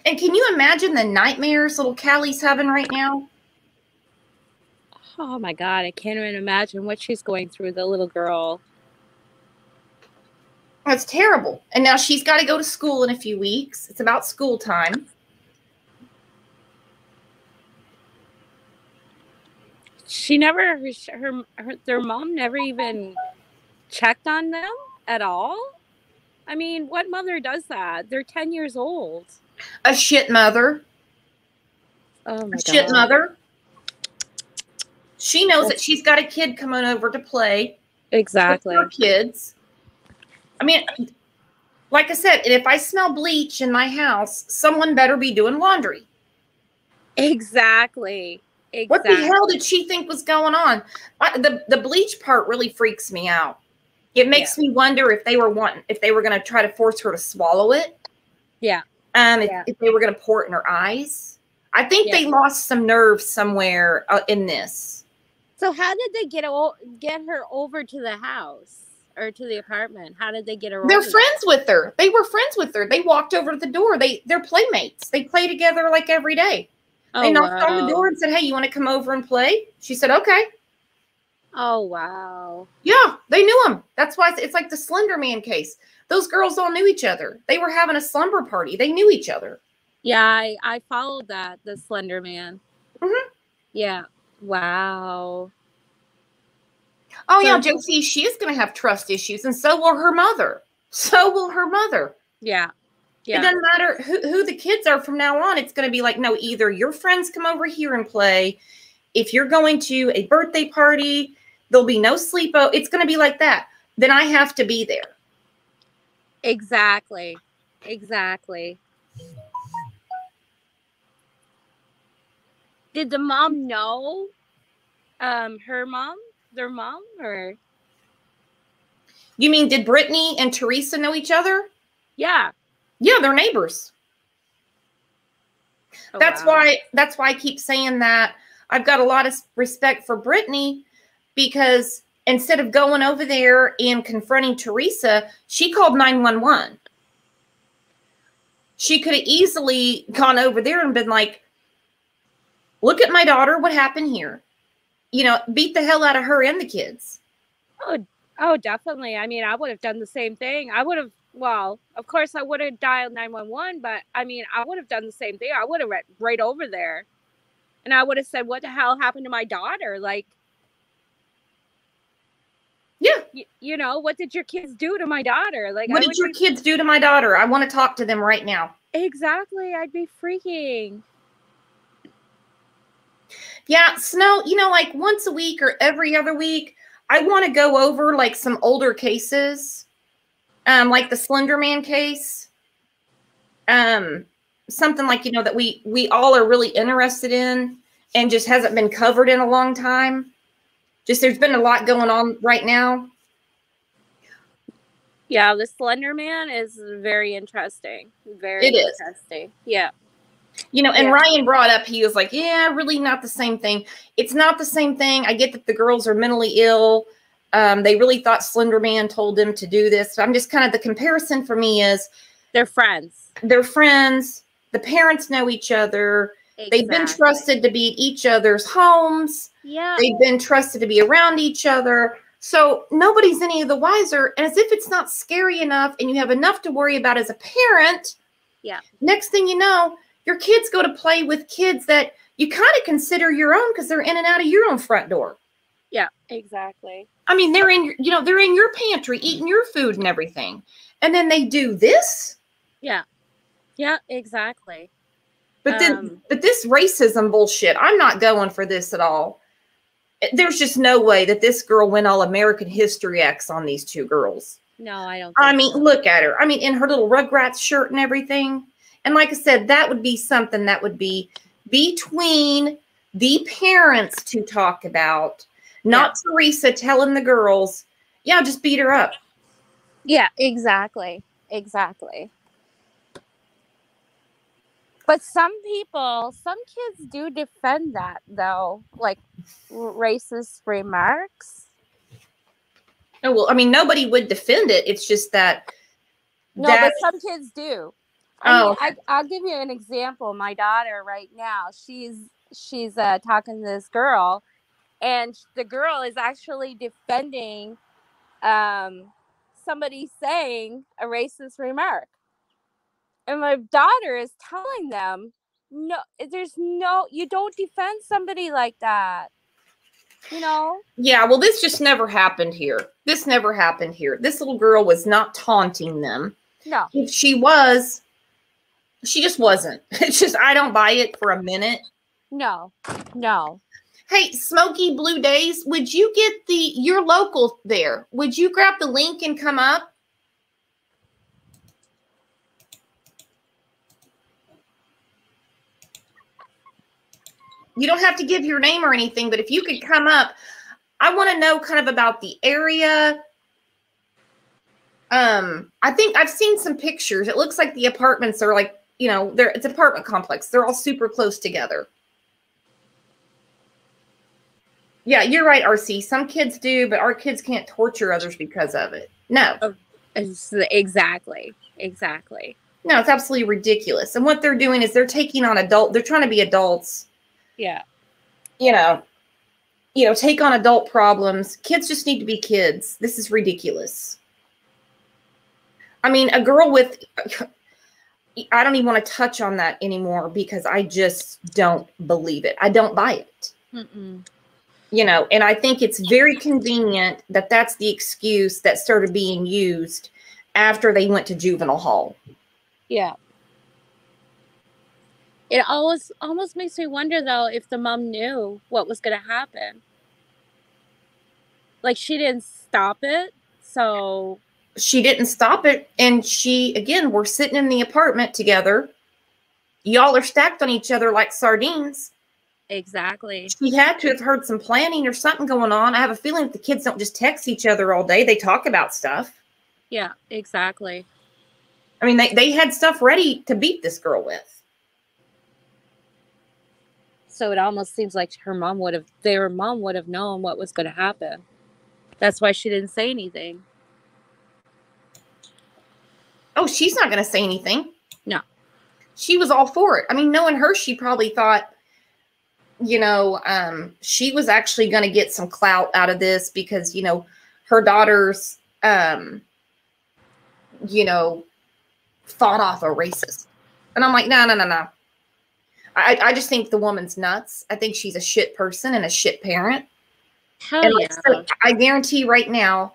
And can you imagine the nightmares little Callie's having right now? Oh my God, I can't even imagine what she's going through, the little girl. That's terrible. And now she's got to go to school in a few weeks. It's about school time. She never, their mom never even checked on them at all. I mean, what mother does that? They're 10 years old. A shit mother. Oh my God. Shit mother. She knows that she's got a kid coming over to play. Exactly. With her kids. I mean, like I said, if I smell bleach in my house, someone better be doing laundry. Exactly. What the hell did she think was going on? The bleach part really freaks me out. It makes me wonder if they were going to try to force her to swallow it. Yeah. If they were going to pour it in her eyes. I think they lost some nerve somewhere in this. So how did they get her over to the house or to the apartment? How did they get her They're over friends with her. They were friends with her. They walked over to the door. They're playmates. They play together like every day. They knocked on the door and said, "Hey, you want to come over and play?" She said, "Okay." Oh, wow. Yeah, they knew him. That's why it's like the Slender Man case. Those girls all knew each other. They were having a slumber party. They knew each other. Yeah, I followed that, the Slender Man. Mm-hmm. Yeah. Wow. Oh, yeah, Josie, she is going to have trust issues, and so will her mother. So will her mother. Yeah. Yeah. It doesn't matter who the kids are from now on. It's going to be like, no, either your friends come over here and play. If you're going to a birthday party, there'll be no sleepover. It's going to be like that. Then I have to be there. Exactly. Exactly. Did the mom know her mom, their mom, or? You mean, did Brittany and Teresa know each other? Yeah. Yeah, they're neighbors. Oh, that's why I keep saying that. I've got a lot of respect for Brittany because instead of going over there and confronting Teresa, she called 911. She could have easily gone over there and been like, "Look at my daughter. What happened here?" You know, beat the hell out of her and the kids. Oh, definitely. I mean, I would have done the same thing. Well, of course I would have dialed 911, but I mean, I would have done the same thing. I would have went right over there and I would have said, "What the hell happened to my daughter?" Like, yeah. You know, what did your kids do to my daughter? Like, what did your kids do to my daughter? I want to talk to them right now. Exactly. I'd be freaking. Yeah, Snow, you know, like once a week or every other week, I want to go over like some older cases, like the Slender Man case, something like, you know, that we all are really interested in and just hasn't been covered in a long time. Just there's been a lot going on right now. Yeah, the Slender Man is very interesting. Very interesting. Yeah. You know, and Ryan brought up, he was like, yeah, really not the same thing. It's not the same thing. I get that the girls are mentally ill. They really thought Slender Man told them to do this. So I'm just kind of, the comparison for me is they're friends. They're friends. The parents know each other. Exactly. They've been trusted to be at each other's homes. Yeah. They've been trusted to be around each other. So nobody's any of the wiser. And as if it's not scary enough and you have enough to worry about as a parent. Yeah. Next thing you know, your kids go to play with kids that you kind of consider your own because they're in and out of your own front door. Yeah, exactly. I mean, they're in, you know, they're in your pantry eating your food and everything. And then they do this. Yeah. Yeah, exactly. But this racism bullshit, I'm not going for this at all. There's just no way that this girl went all American History X on these two girls. No, I don't think I mean, look at her. I mean, in her little Rugrats shirt and everything. And like I said, that would be something that would be between the parents to talk about, not Teresa telling the girls, yeah, just beat her up. Yeah, exactly. Exactly. But some kids do defend that, though, like racist remarks. Oh, well, I mean, nobody would defend it. It's just that. No, but some kids do. Oh, I'll give you an example. My daughter right now, she's talking to this girl, and the girl is actually defending somebody saying a racist remark. And my daughter is telling them, no, you don't defend somebody like that. You know? Yeah, well, this just never happened here. This never happened here. This little girl was not taunting them. No. If she was, she just wasn't. It's just, I don't buy it for a minute. No. Hey, Smoky Blue Days, would you get you're local there. Would you grab the link and come up? You don't have to give your name or anything, but if you could come up, I want to know kind of about the area. I think I've seen some pictures. It looks like the apartments are like, it's an apartment complex. They're all super close together. Yeah, you're right, RC. Some kids do, but our kids can't torture others because of it. No. Exactly. No, it's absolutely ridiculous. And what they're doing is they're taking on they're trying to be adults. Yeah. Take on adult problems. Kids just need to be kids. This is ridiculous. I mean, a girl I don't even want to touch on that anymore because I just don't believe it. I don't buy it. Mm-mm. And I think it's very convenient that that's the excuse that started being used after they went to juvenile hall. Yeah. It almost makes me wonder, though, if the mom knew what was going to happen. Like, she didn't stop it, so... She didn't stop it, and we're sitting in the apartment together. Y'all are stacked on each other like sardines. Exactly. She had to have heard some planning or something going on. I have a feeling that the kids don't just text each other all day. They talk about stuff. Yeah, exactly. I mean, they had stuff ready to beat this girl with. So it almost seems like their mom would have known what was going to happen. That's why she didn't say anything. Oh, she's not going to say anything. No. She was all for it. I mean, knowing her, she probably thought, she was actually going to get some clout out of this because, her daughters, fought off a racist. And I'm like, no. I just think the woman's nuts. I think she's a shit person and a shit parent. Hell yeah. So I guarantee right now,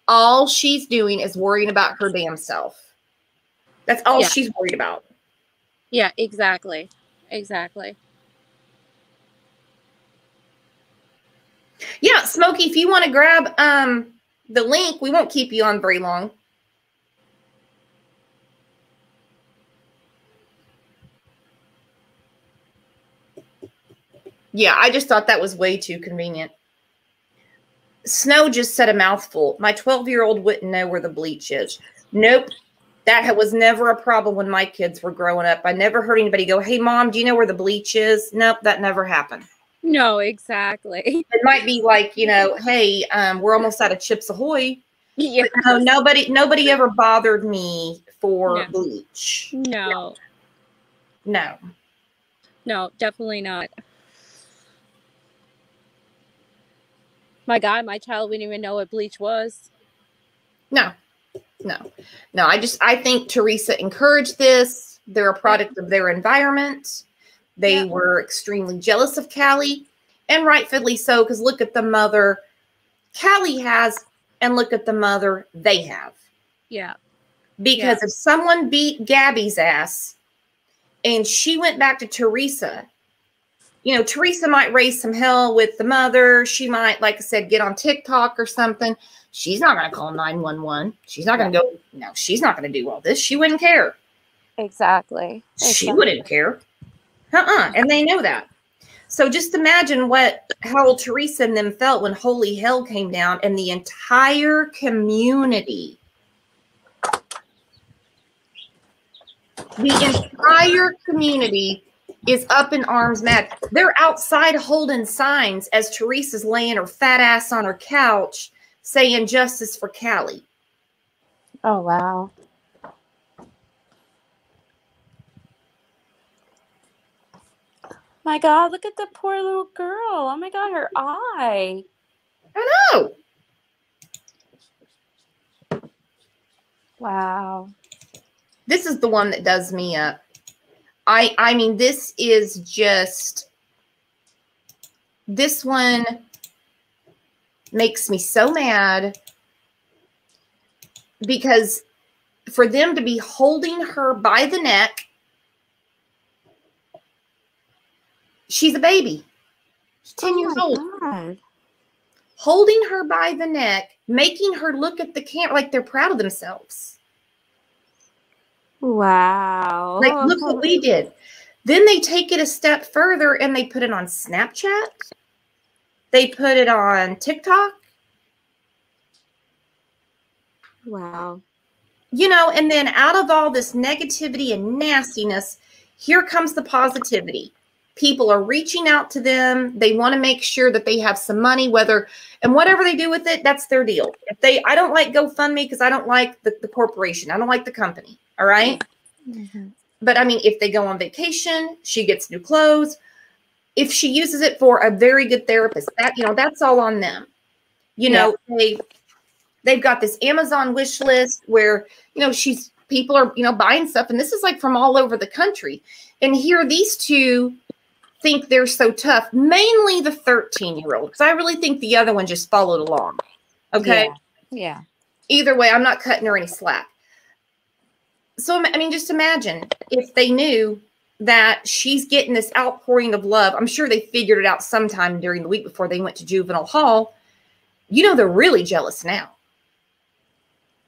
all she's doing is worrying about her damn self. That's all she's worried about. Yeah, exactly. Yeah, Smokey, if you want to grab the link, we won't keep you on very long. Yeah, I just thought that was way too convenient. Snow just said a mouthful. My 12-year-old wouldn't know where the bleach is. Nope. That was never a problem when my kids were growing up. I never heard anybody go, hey, Mom, do you know where the bleach is? Nope, that never happened. No, exactly. It might be like, hey, we're almost out of Chips Ahoy. Yeah. No, nobody ever bothered me for bleach. No, definitely not. My God, my child wouldn't even know what bleach was. No. I think Teresa encouraged this. They're a product of their environment. They were extremely jealous of Callie, and rightfully so, because look at the mother Callie has, and look at the mother they have. Yeah. Because if someone beat Gabby's ass and she went back to Teresa, Teresa might raise some hell with the mother. She might, like I said, get on TikTok or something. She's not going to call 911. She's not going to go. No, she's not going to do all this. She wouldn't care. Exactly. She wouldn't care. And they know that. So just imagine how Teresa and them felt when holy hell came down and the entire community, is up in arms mad. They're outside holding signs as Teresa's laying her fat ass on her couch saying justice for Callie. Oh, wow. My God, look at the poor little girl. Oh my God, her eye. I know. Wow. This is the one that does me up. I mean, this one makes me so mad because for them to be holding her by the neck, she's a baby. She's 10 years old. God. Holding her by the neck, making her look at the camera like they're proud of themselves. Wow. Like, look what we did. Then they take it a step further and they put it on Snapchat. They put it on TikTok. Wow. You know, and then out of all this negativity and nastiness, here comes the positivity. People are reaching out to them. They want to make sure that they have some money, and whatever they do with it, that's their deal. I don't like GoFundMe because I don't like the corporation. I don't like the company. All right. Mm-hmm. But I mean, if they go on vacation, she gets new clothes. If she uses it for a very good therapist, that's all on them. They've got this Amazon wish list where, people are, buying stuff. And this is like from all over the country. And here these two think they're so tough, mainly the 13-year-old, because I really think the other one just followed along. Okay. Yeah. Either way, I'm not cutting her any slack. So, I mean, just imagine if they knew that she's getting this outpouring of love. I'm sure they figured it out sometime during the week before they went to juvenile hall. They're really jealous now.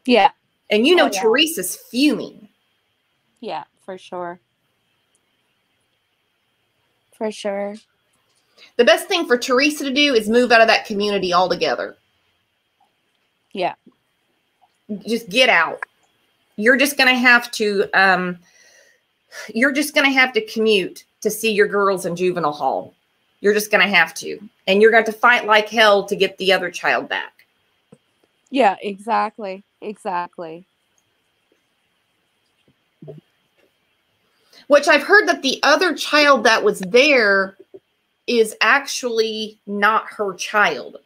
Yeah. And Teresa's fuming. Yeah, for sure. For sure. The best thing for Teresa to do is move out of that community altogether. Yeah. Just get out. You're just going to have to commute to see your girls in juvenile hall. You're just going to have to. And you're going to have to fight like hell to get the other child back. Yeah, exactly. Exactly. Which I've heard that the other child that was there is actually not her child.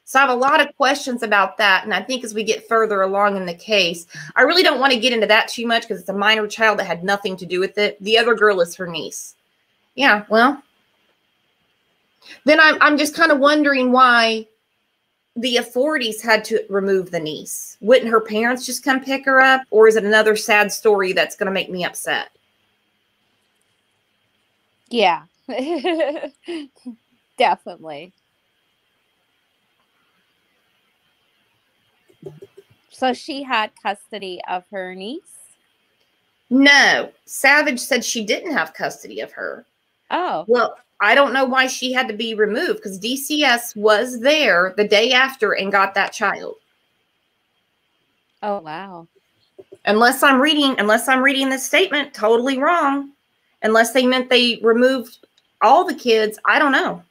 So I have a lot of questions about that. And I think as we get further along in the case, I really don't want to get into that too much because it's a minor child that had nothing to do with it. The other girl is her niece. Yeah, well, then I'm just kind of wondering why the authorities had to remove the niece. Wouldn't her parents just come pick her up? Or is it another sad story that's going to make me upset? Yeah. Definitely. So she had custody of her niece? No. Savage said she didn't have custody of her. Oh. Well, I don't know why she had to be removed because DCS was there the day after and got that child. Oh, wow. Unless I'm reading this statement totally wrong. Unless they meant they removed all the kids. I don't know.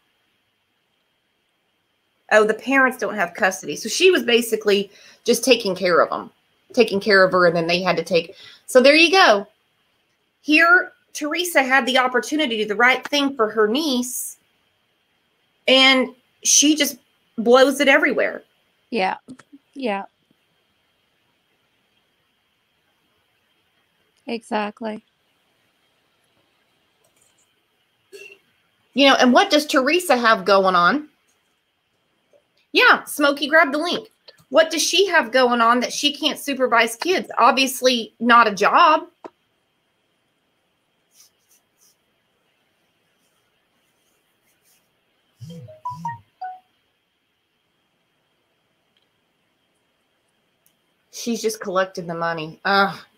Oh, the parents don't have custody. So she was basically just taking care of them, taking care of her, and then they had to take. So there you go. Here, Teresa had the opportunity to do the right thing for her niece, and she just blows it everywhere. Yeah. Yeah. Exactly. And what does Teresa have going on? Yeah, Smokey, grab the link. What does she have going on that she can't supervise kids? Obviously not a job. She's just collecting the money.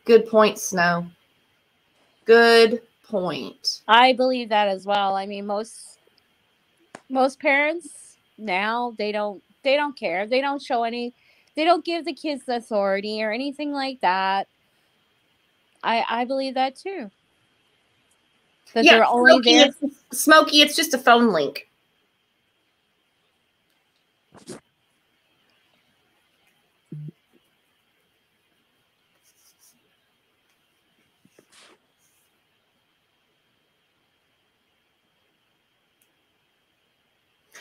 Good point, Snow. Good point. I believe that as well. I mean, most parents now, they don't care. They don't show any, they don't give the kids the authority or anything like that. I believe that too. That they're only there. Smokey, it's just a phone link.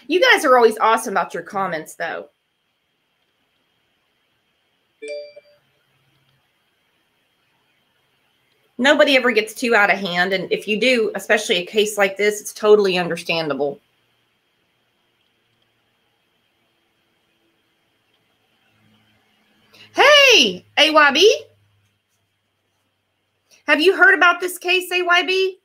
You guys are always awesome about your comments, though. Nobody ever gets too out of hand. And if you do, especially a case like this, it's totally understandable. Hey, AYB. Have you heard about this case, AYB?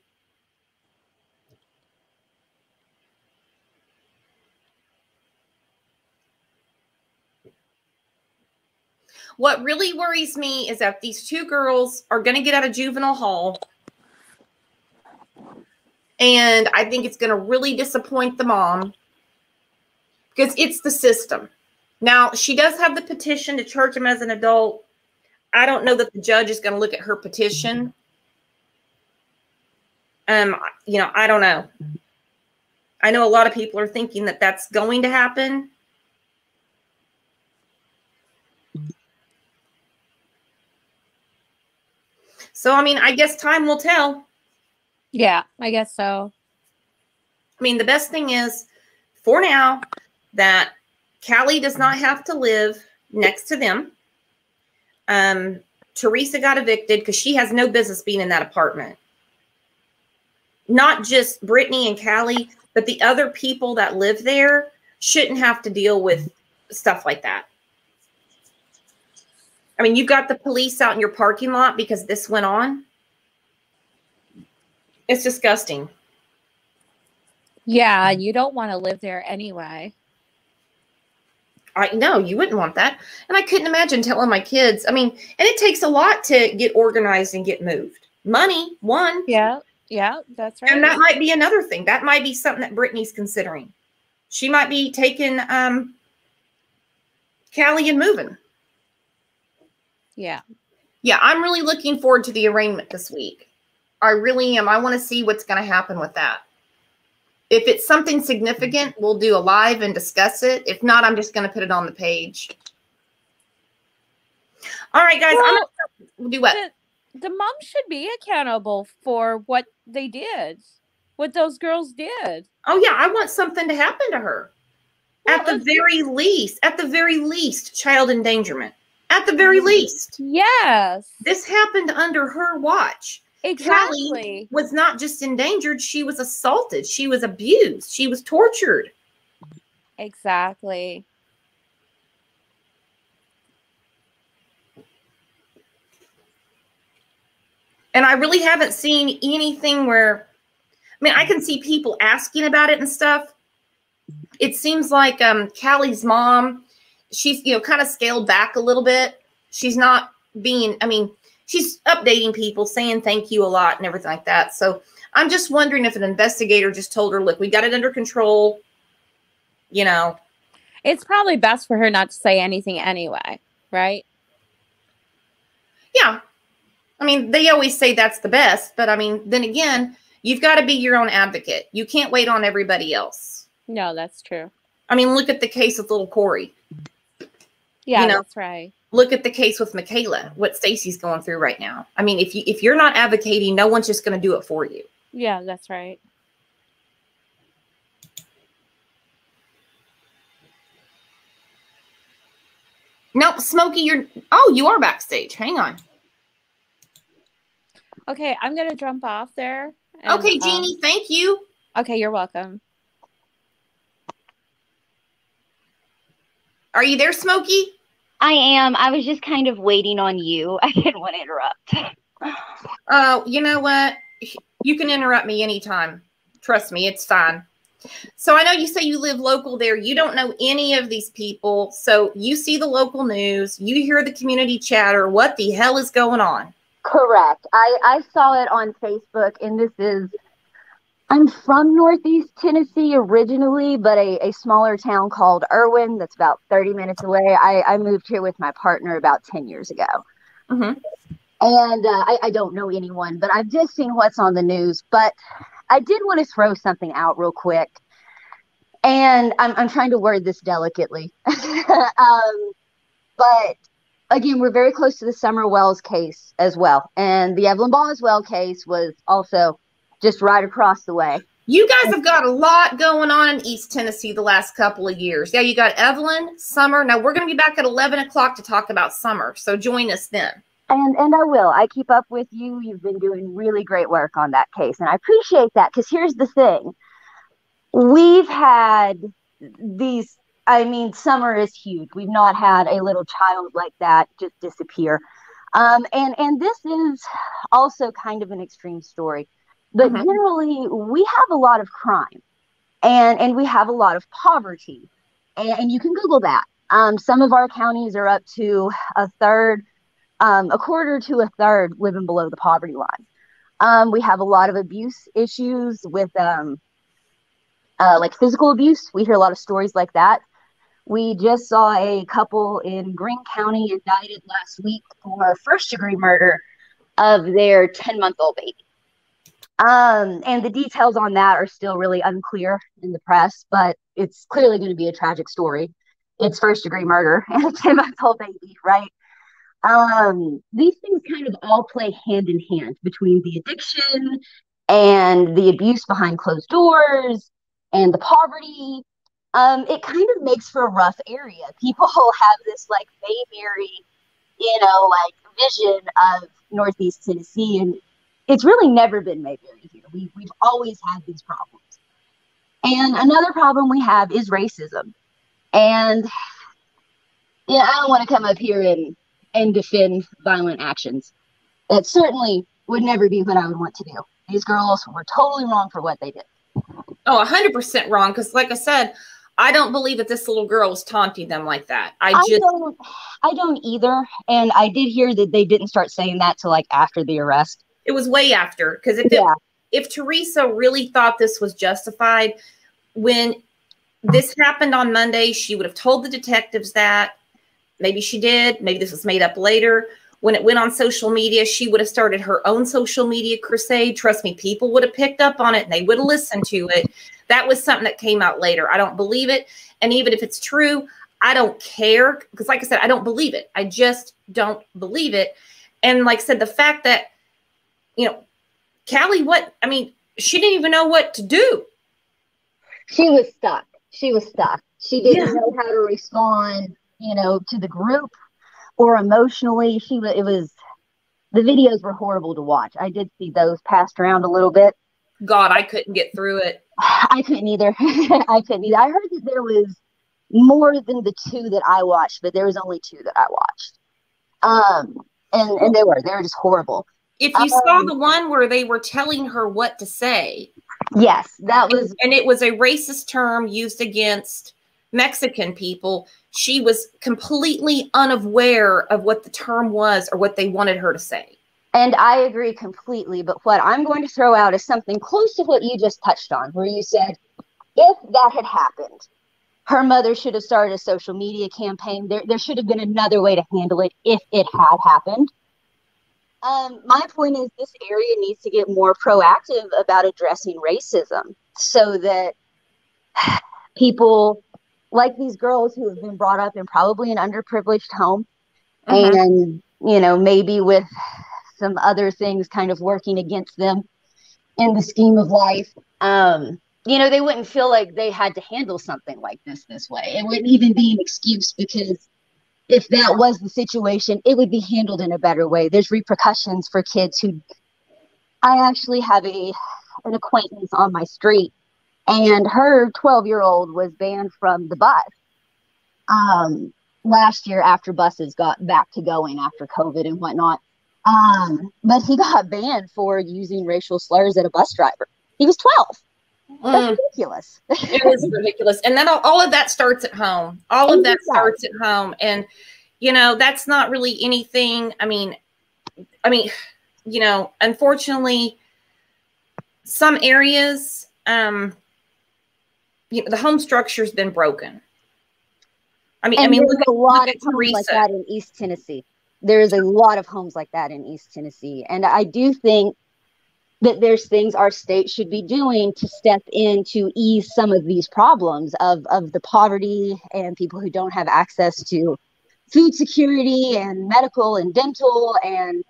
What really worries me is that these two girls are going to get out of juvenile hall. And I think it's going to really disappoint the mom because it's the system. Now, she does have the petition to charge him as an adult. I don't know that the judge is going to look at her petition. You know, I don't know. I know a lot of people are thinking that that's going to happen. So, I mean, I guess time will tell. Yeah, I guess so. I mean, the best thing is, for now, that Callie does not have to live next to them. Teresa got evicted because she has no business being in that apartment. Not just Brittany and Callie, but the other people that live there shouldn't have to deal with stuff like that. I mean, you've got the police out in your parking lot because this went on. It's disgusting. Yeah, you don't want to live there anyway. I know, you wouldn't want that. And I couldn't imagine telling my kids. I mean, and it takes a lot to get organized and get moved. Money, one. Yeah, that's right. And that might be another thing. That might be something that Brittany's considering. She might be taking Callie and moving. Yeah. Yeah, I'm really looking forward to the arraignment this week. I really am. I want to see what's going to happen with that. If it's something significant, we'll do a live and discuss it. If not, I'm just going to put it on the page. All right, guys. Well, I'm going to do what? The mom should be accountable for what they did, what those girls did. Oh, yeah. I want something to happen to her. Well, at the very least, child endangerment. At the very least. Yes. This happened under her watch. Exactly. Callie was not just endangered. She was assaulted. She was abused. She was tortured. Exactly. And I really haven't seen anything where, I mean, I can see people asking about it and stuff. It seems like Callie's mom, she's, you know, kind of scaled back a little bit. She's not being, I mean, she's updating people, saying thank you a lot and everything like that. So I'm just wondering if an investigator just told her, look, we got it under control. You know. It's probably best for her not to say anything anyway, right? Yeah. I mean, they always say that's the best. But I mean, then again, you've got to be your own advocate. You can't wait on everybody else. No, that's true. I mean, look at the case with little Corey. Yeah, you know, that's right. Look at the case with Michaela, what Stacy's going through right now. I mean, if you're not advocating, no one's just going to do it for you. Yeah, that's right. Nope, Smokey, you are backstage. Hang on. Okay, I'm going to jump off there. And, okay, Jeannie, thank you. Okay, you're welcome. Are you there, Smokey? I am. I was just kind of waiting on you. I didn't want to interrupt. Oh, you know what? You can interrupt me anytime. Trust me, it's fine. So I know you say you live local there. You don't know any of these people. So you see the local news. You hear the community chatter. What the hell is going on? Correct. I saw it on Facebook, and I'm from Northeast Tennessee originally, but a smaller town called Irwin that's about 30 minutes away. I moved here with my partner about 10 years ago. Mm-hmm. And I don't know anyone, but I've just seen what's on the news. But I did want to throw something out real quick. And I'm trying to word this delicately. But again, we're very close to the Summer Wells case as well. And the Evelyn Boswell case was also just right across the way. You guys have got a lot going on in East Tennessee the last couple of years. Yeah, you got Evelyn, Summer. Now, we're going to be back at 11 o'clock to talk about Summer. So join us then. And I will. I keep up with you. You've been doing really great work on that case. And I appreciate that, because here's the thing. We've had these, I mean, Summer is huge. We've not had a little child like that just disappear. And this is also kind of an extreme story. But generally, we have a lot of crime, and we have a lot of poverty. And you can Google that. Some of our counties are up to a quarter to a third living below the poverty line. We have a lot of abuse issues with like physical abuse. We hear a lot of stories like that. We just saw a couple in Greene County indicted last week for first-degree murder of their 10-month-old baby. And the details on that are still really unclear in the press, but it's clearly going to be a tragic story. It's first-degree murder and a 10-month-old baby, right? These things kind of all play hand in hand between the addiction and the abuse behind closed doors and the poverty. It kind of makes for a rough area. People have this like Mayberry, like vision of Northeast Tennessee, and it's really never been Mayberry here. We've always had these problems. And another problem we have is racism. And I don't want to come up here and defend violent actions. That certainly would never be what I would want to do. These girls were totally wrong for what they did. Oh, 100% wrong. Because like I said, I don't believe that this little girl was taunting them like that. I don't either. And I did hear that they didn't start saying that till like after the arrest. It was way after. Because if Teresa really thought this was justified, when this happened on Monday, she would have told the detectives that. Maybe she did. Maybe this was made up later. When it went on social media, she would have started her own social media crusade. Trust me, people would have picked up on it and they would have listened to it. That was something that came out later. I don't believe it. And even if it's true, I don't care. Because like I said, I don't believe it. I just don't believe it. And like I said, the fact that, Callie, she didn't even know what to do. She was stuck. She didn't know how to respond, to the group or emotionally. The videos were horrible to watch. I did see those passed around a little bit. God, I couldn't get through it. I couldn't either. I heard that there was more than the 2 that I watched, but there was only 2 that I watched. And they were just horrible. If you saw the one where they were telling her what to say. Yes, that was. And it was a racist term used against Mexican people. She was completely unaware of what the term was or what they wanted her to say. And I agree completely. But what I'm going to throw out is something close to what you just touched on, where you said, if that had happened, her mother should have started a social media campaign. There should have been another way to handle it if it had happened. My point is this area needs to get more proactive about addressing racism so that people like these girls who have been brought up in probably an underprivileged home and, maybe with some other things kind of working against them in the scheme of life, they wouldn't feel like they had to handle something like this way. It wouldn't even be an excuse, because if that was the situation, it would be handled in a better way. There's repercussions for kids who, I actually have an acquaintance on my street, and her 12-year-old was banned from the bus last year after buses got back to going after COVID and whatnot. But he got banned for using racial slurs at a bus driver. He was 12. That's ridiculous. It is ridiculous. And then all of that starts at home. All of that starts at home. And, that's not really anything. I mean, unfortunately, some areas, the home structure's been broken. There's a lot of homes Teresa. like that in East Tennessee. There is a lot of homes like that in East Tennessee. And I do think that there's things our state should be doing to step in to ease some of these problems of the poverty and people who don't have access to food security and medical and dental, and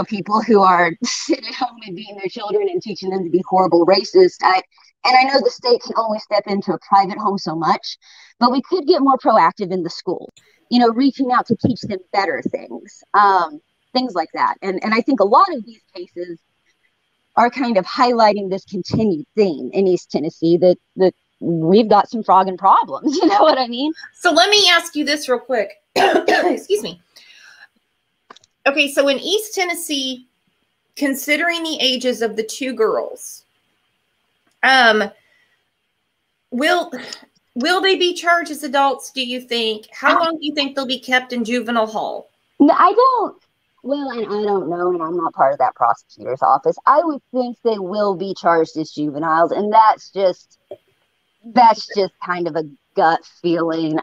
people who are sitting at home and beating their children and teaching them to be horrible racists. And I know the state can only step into a private home so much, but we could get more proactive in the schools, reaching out to teach them better things, things like that. And I think a lot of these cases are kind of highlighting this continued theme in East Tennessee that we've got some frogging problems. You know what I mean? So let me ask you this real quick. Excuse me. Okay, so in East Tennessee, considering the ages of the two girls, will they be charged as adults, do you think? How long do you think they'll be kept in juvenile hall? No, I don't. Well, and I don't know, and I'm not part of that prosecutor's office. I would think they will be charged as juveniles, and that's just kind of a gut feeling.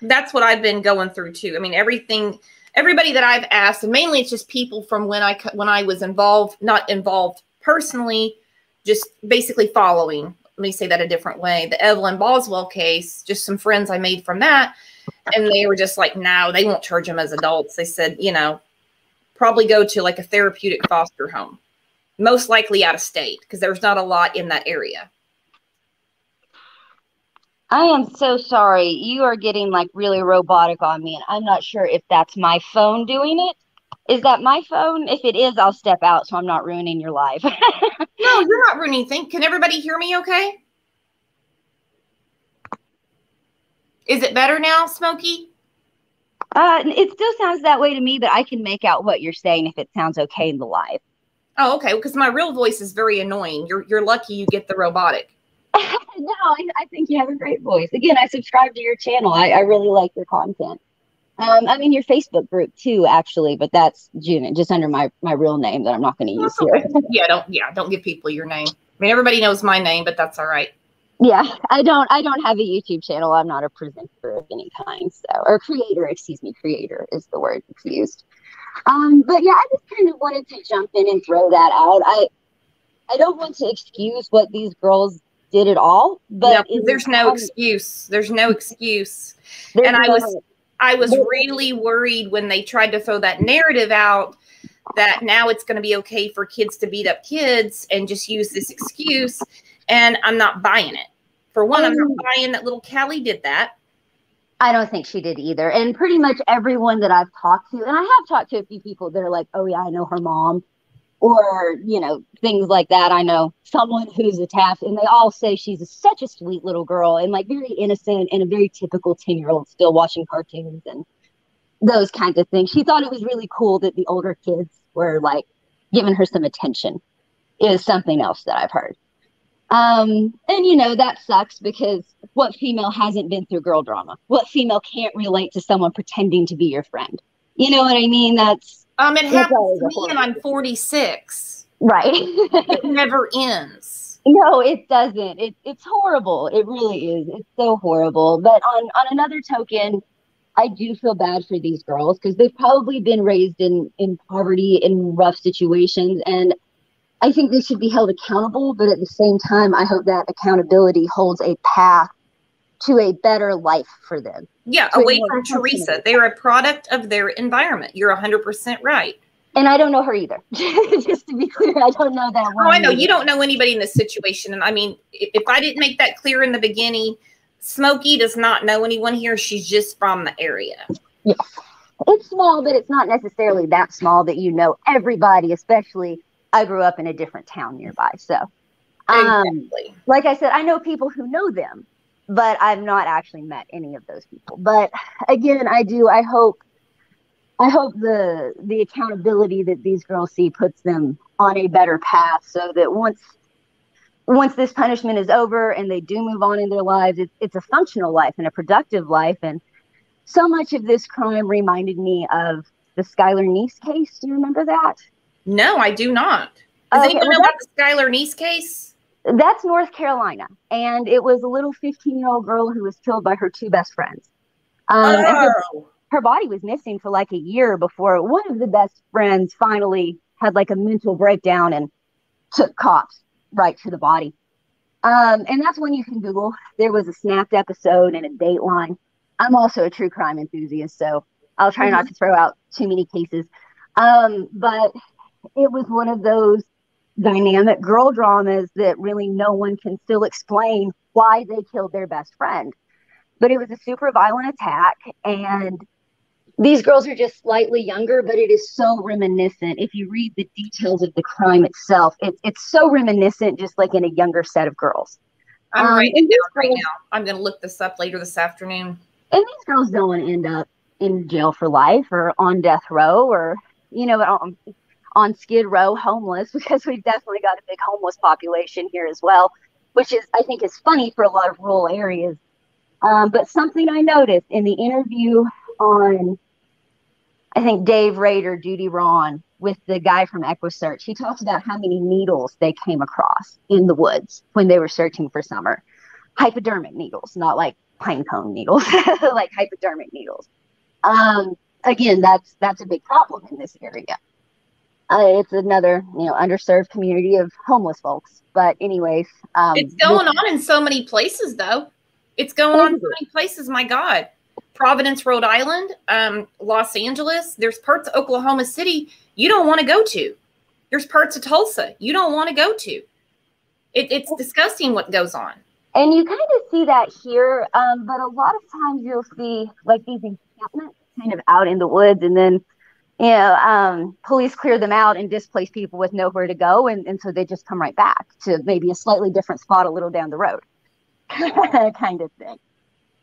That's what I've been going through too. I mean, everybody that I've asked, and mainly it's just people from when I was involved, not involved personally, just basically following. Let me say that a different way. The Evelyn Boswell case, just some friends I made from that, and they were just like, no, they won't charge them as adults. They said, probably go to like a therapeutic foster home, most likely out of state, because there's not a lot in that area. I am so sorry. You are getting like really robotic on me, and I'm not sure if that's my phone doing it. Is that my phone? If it is, I'll step out so I'm not ruining your life. No, you're not ruining anything. Can everybody hear me okay? Is it better now, Smokey? It still sounds that way to me, but I can make out what you're saying if it sounds okay in the live. Oh, okay. Because my real voice is very annoying. You're lucky you get the robotic. No, I think you have a great voice. Again, I subscribe to your channel. I really like your content. I'm in your Facebook group too, actually, but that's June, just under my real name that I'm not going to use okay. here. Don't give people your name. I mean, everybody knows my name, but that's all right. Yeah, I don't have a YouTube channel. I'm not a presenter of any kind, or creator. Excuse me, creator is the word that's used. But yeah, I just kind of wanted to jump in and throw that out. I don't want to excuse what these girls did at all, but there's no excuse. There's no excuse. And I was really worried when they tried to throw that narrative out that now it's going to be okay for kids to beat up kids and just use this excuse. And I'm not buying it. For one, I'm not buying that little Callie did that. I don't think she did either. And pretty much everyone that I've talked to, and I have talked to a few people that are like, oh yeah, I know her mom, or, things like that. I know someone who's attached, and they all say she's such a sweet little girl and like very innocent and a very typical 10-year-old still watching cartoons and those kinds of things. She thought it was really cool that the older kids were like giving her some attention, is something else that I've heard. And that sucks, because what female hasn't been through girl drama? What female can't relate to someone pretending to be your friend? You know what I mean? It happens to me and I'm 46. Right. It never ends. No, it doesn't. It's horrible. It really is. It's so horrible. But on another token, I do feel bad for these girls, because they've probably been raised in poverty, in rough situations, and I think they should be held accountable. But at the same time, I hope that accountability holds a path to a better life for them. Yeah, away from Teresa. They're a product of their environment. You're 100% right. And I don't know her either. Just to be clear, I don't know that one. Oh, I know. You don't know anybody in this situation. And I mean, if I didn't make that clear in the beginning, Smokey does not know anyone here. She's just from the area. Yeah. It's small, but it's not necessarily that small that you know everybody, especially I grew up in a different town nearby. So, exactly. Like I said, I know people who know them, but I've not actually met any of those people. But again, I hope the accountability that these girls see puts them on a better path, so that once this punishment is over and they do move on in their lives, it's a functional life and a productive life. And so much of this crime reminded me of the Skylar Niece case. Do you remember that? No, I do not. Does anyone know about the Skylar Niece case? That's North Carolina. And it was a little 15-year-old girl who was killed by her two best friends. And her body was missing for like a year before one of the best friends finally had like a mental breakdown and took cops right to the body. And that's when you can Google. There was a Snapped episode and a Dateline. I'm also a true crime enthusiast, so I'll try not to throw out too many cases. But it was one of those dynamic girl dramas that really no one can still explain why they killed their best friend. But it was a super violent attack, and these girls are just slightly younger, but it is so reminiscent. If you read the details of the crime itself, it's so reminiscent, just like in a younger set of girls. I'm writing it down right now. I'm going to look this up later this afternoon. And these girls don't want to end up in jail for life or on death row or, you know, on Skid Row homeless, because we've definitely got a big homeless population here as well, which is, I think, is funny for a lot of rural areas. But something I noticed in the interview on, I think, Dave Rader, Judy Ron, with the guy from EquiSearch, he talks about how many needles they came across in the woods when they were searching for Summer. Hypodermic needles, not like pine cone needles, like hypodermic needles. Again, that's a big problem in this area. It's another, underserved community of homeless folks. But anyways, it's going on in so many places, though. It's going on in so many places. My God, Providence, Rhode Island, Los Angeles. There's parts of Oklahoma City you don't want to go to. There's parts of Tulsa you don't want to go to. It's disgusting what goes on. And you kind of see that here, but a lot of times you'll see like these encampments kind of out in the woods, and then police clear them out and displace people with nowhere to go, and so they just come right back to maybe a slightly different spot a little down the road, kind of thing.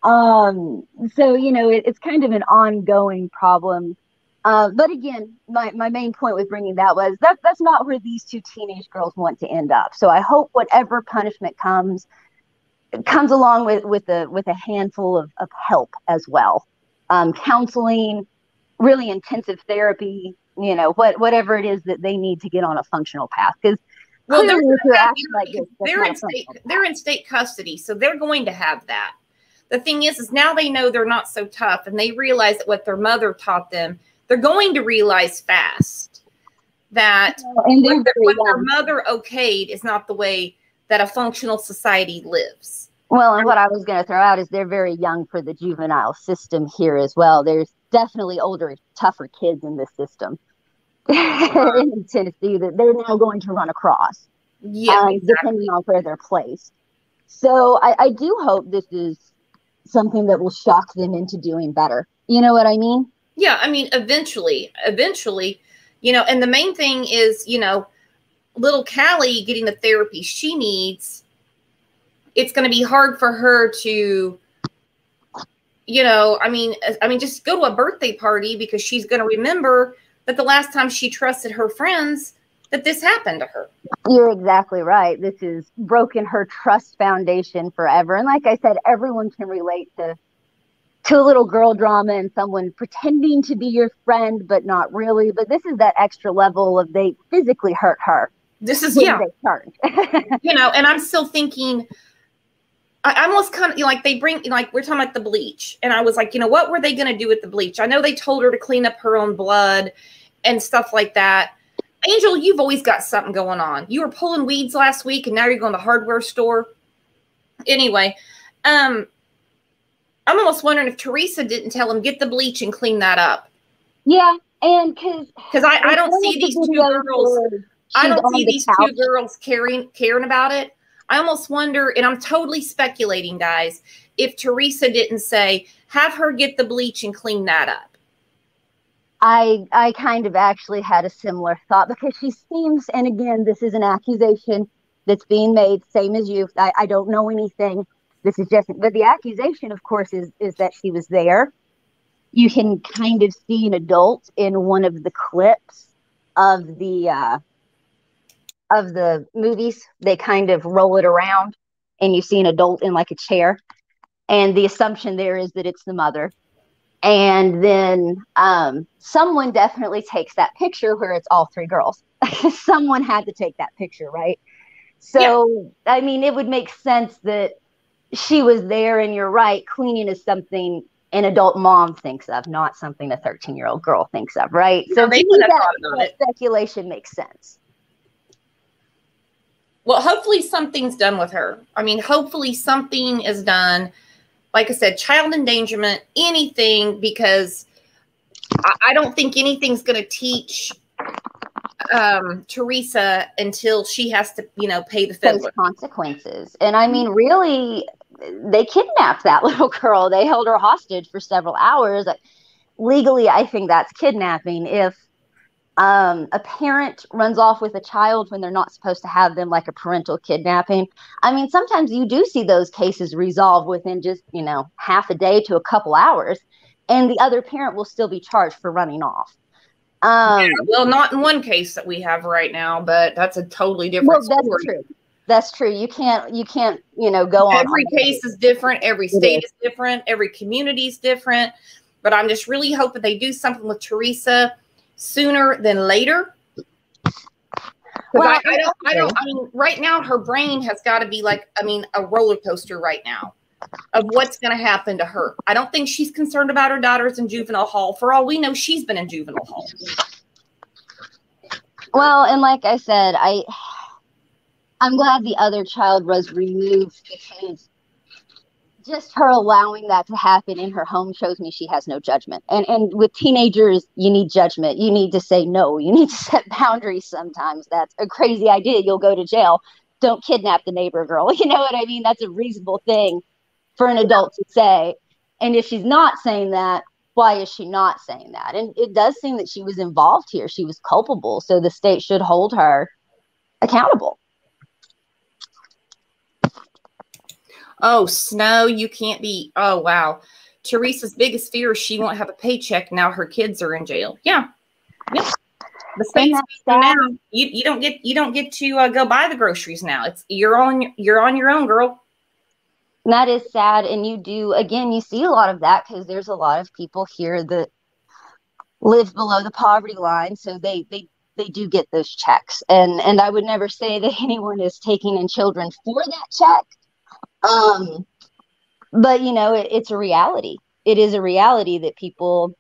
So it's kind of an ongoing problem. But again, my main point with bringing that was that's not where these two teenage girls want to end up. So I hope whatever punishment comes along with a handful of help as well. Counseling, really intensive therapy, whatever it is that they need to get on a functional path. Because they're in state custody, so they're going to have that. The thing is now they know they're not so tough, and they realize that what their mother taught them, they're going to realize fast that what their mother okayed is not the way that a functional society lives. Well, and what I was going to throw out is they're very young for the juvenile system here as well. There's definitely older, tougher kids in this system in Tennessee that they're now going to run across, depending on where they're placed. So I do hope this is something that will shock them into doing better. You know what I mean? Yeah, I mean, eventually, and the main thing is, little Callie getting the therapy she needs. It's going to be hard for her to, just go to a birthday party, because she's going to remember that the last time she trusted her friends, that this happened to her. You're exactly right. This has broken her trust foundation forever. And like I said, everyone can relate to a little girl drama and someone pretending to be your friend, but not really. But this is that extra level of they physically hurt her. This is, they turned. And I'm still thinking, I almost kind of like they bring, like we're talking about the bleach. And I was like, what were they going to do with the bleach? I know they told her to clean up her own blood and stuff like that. Angel, you've always got something going on. You were pulling weeds last week, and now you're going to the hardware store. Anyway, I'm almost wondering if Teresa didn't tell him, get the bleach and clean that up. Yeah, and because I don't see these two girls. I don't see these two girls caring about it. I almost wonder, and I'm totally speculating, guys, if Teresa didn't say, have her get the bleach and clean that up. I kind of actually had a similar thought, because she seems, and again, this is an accusation that's being made, same as you. I don't know anything. This is just, but the accusation, of course, is that she was there. You can kind of see an adult in one of the clips of the movies. They kind of roll it around, and you see an adult in like a chair. And the assumption there is that it's the mother. And then someone definitely takes that picture where it's all three girls. Someone had to take that picture, right? So, yeah. I mean, it would make sense that she was there, and you're right. Cleaning is something an adult mom thinks of, not something a 13-year-old girl thinks of, right? No, so they would have thought about it. Speculation makes sense. Well, hopefully something's done with her. I mean, hopefully something is done. Like I said, child endangerment, anything, because I don't think anything's going to teach Teresa until she has to, you know, pay the fiddler. Consequences. And I mean, really, they kidnapped that little girl. They held her hostage for several hours. Legally, I think that's kidnapping. If a parent runs off with a child when they're not supposed to have them, like a parental kidnapping. I mean, sometimes you do see those cases resolved within just, you know, half a day to a couple hours, and the other parent will still be charged for running off. Yeah, well, not in one case that we have right now, but that's a totally different story. That's true. That's true. You can't, you know, go on. Every case is different. Every state is different. Every community is different. But I'm just really hoping they do something with Teresa sooner than later. Well, I mean, right now her brain has got to be like, I mean, a roller coaster right now of what's going to happen to her. I don't think she's concerned about her daughters in juvenile hall. For all we know, she's been in juvenile hall. Well, and like I said, I'm glad the other child was removed, because just her allowing that to happen in her home shows me she has no judgment. And with teenagers, you need judgment. You need to say no. You need to set boundaries sometimes. That's a crazy idea. You'll go to jail. Don't kidnap the neighbor girl. You know what I mean? That's a reasonable thing for an adult to say. And if she's not saying that, why is she not saying that? And it does seem that she was involved here. She was culpable. So the state should hold her accountable. Oh, Snow, you can't be. Oh, wow. Teresa's biggest fear is she won't have a paycheck now her kids are in jail. Yeah. Yep. The state's now. You don't get to go buy the groceries now. You're on your own, girl. That is sad. And you see a lot of that, because there's a lot of people here that live below the poverty line. So they do get those checks. And I would never say that anyone is taking in children for that check. But you know, it's a reality. It is a reality that people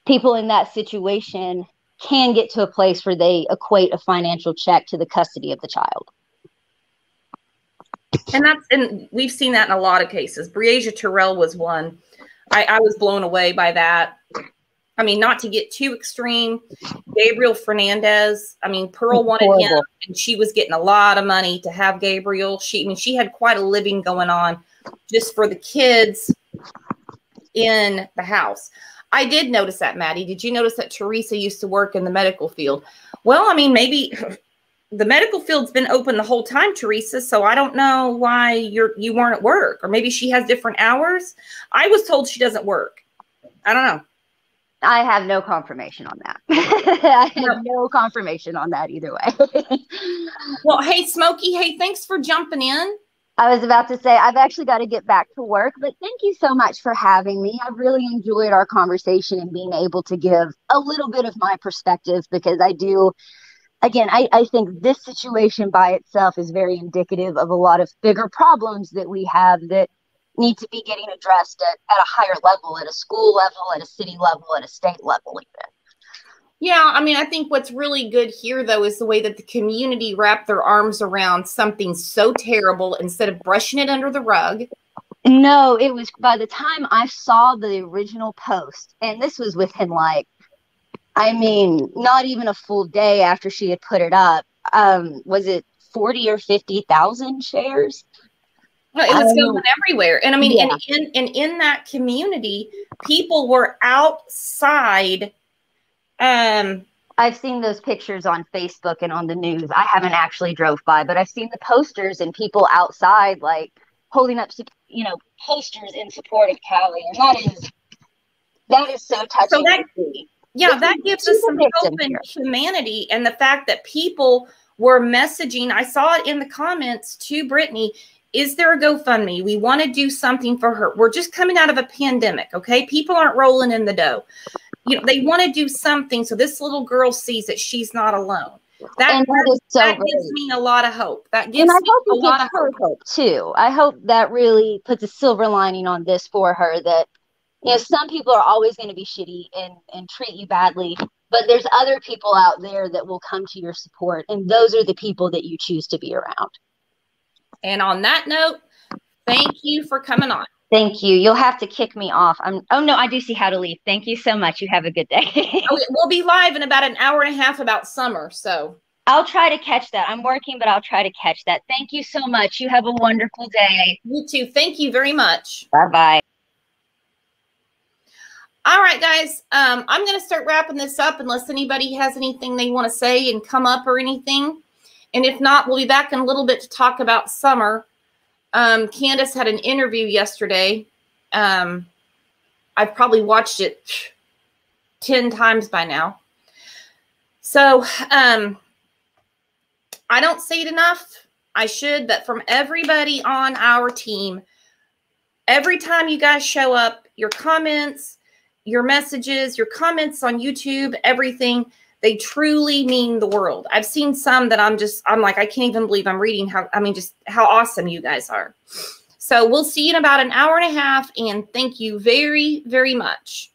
in that situation can get to a place where they equate a financial check to the custody of the child. And we've seen that in a lot of cases. Breasia Terrell was one. I was blown away by that. I mean, not to get too extreme, Gabriel Fernandez. I mean, Pearl wanted him, and she was getting a lot of money to have Gabriel. She had quite a living going on just for the kids in the house. I did notice that, Maddie. Did you notice that Teresa used to work in the medical field? Well, I mean, maybe the medical field's been open the whole time, Teresa, so I don't know why you weren't at work. Or maybe she has different hours. I was told she doesn't work. I don't know. I have no confirmation on that. I have no confirmation on that either way. Well, hey, Smokey, hey, thanks for jumping in. I was about to say, I've actually got to get back to work, but thank you so much for having me. I've really enjoyed our conversation and being able to give a little bit of my perspective, because I think this situation by itself is very indicative of a lot of bigger problems that we have that need to be getting addressed at a higher level, at a school level, at a city level, at a state level even. Yeah, I mean, I think what's really good here, though, is the way that the community wrapped their arms around something so terrible instead of brushing it under the rug. No, it was by the time I saw the original post, and this was within not even a full day after she had put it up. Was it 40 or 50,000 shares? Well, it was going everywhere. And I mean, yeah. in that community, people were outside. I've seen those pictures on Facebook and on the news. I haven't actually drove by, but I've seen the posters and people outside, like holding up, posters in support of Callie. And that is so touching. So that gives us some hope and humanity, and the fact that people were messaging. I saw it in the comments to Brittany. Is there a GoFundMe? We want to do something for her. We're just coming out of a pandemic, okay? People aren't rolling in the dough. You know, they want to do something so this little girl sees that she's not alone. That gives me a lot of hope. That gives me a lot of hope too. I hope that really puts a silver lining on this for her, that, you know, some people are always going to be shitty and treat you badly, but there's other people out there that will come to your support, and those are the people that you choose to be around. And on that note, thank you for coming on. Thank you. You'll have to kick me off. Oh no, I do see how to leave. Thank you so much. You have a good day. Okay, we'll be live in about an hour and a half about summer, so. I'll try to catch that. I'm working, but I'll try to catch that. Thank you so much. You have a wonderful day. You too. Thank you very much. Bye-bye. All right, guys. I'm going to start wrapping this up unless anybody has anything they want to say and come up or anything. And if not, we'll be back in a little bit to talk about summer. Candace had an interview yesterday. I've probably watched it 10 times by now. So I don't say it enough. I should, but from everybody on our team, every time you guys show up, your comments, your messages, your comments on YouTube, everything, they truly mean the world. I've seen some that I'm like, I can't even believe I'm reading just how awesome you guys are. So we'll see you in about an hour and a half, and thank you very, very much.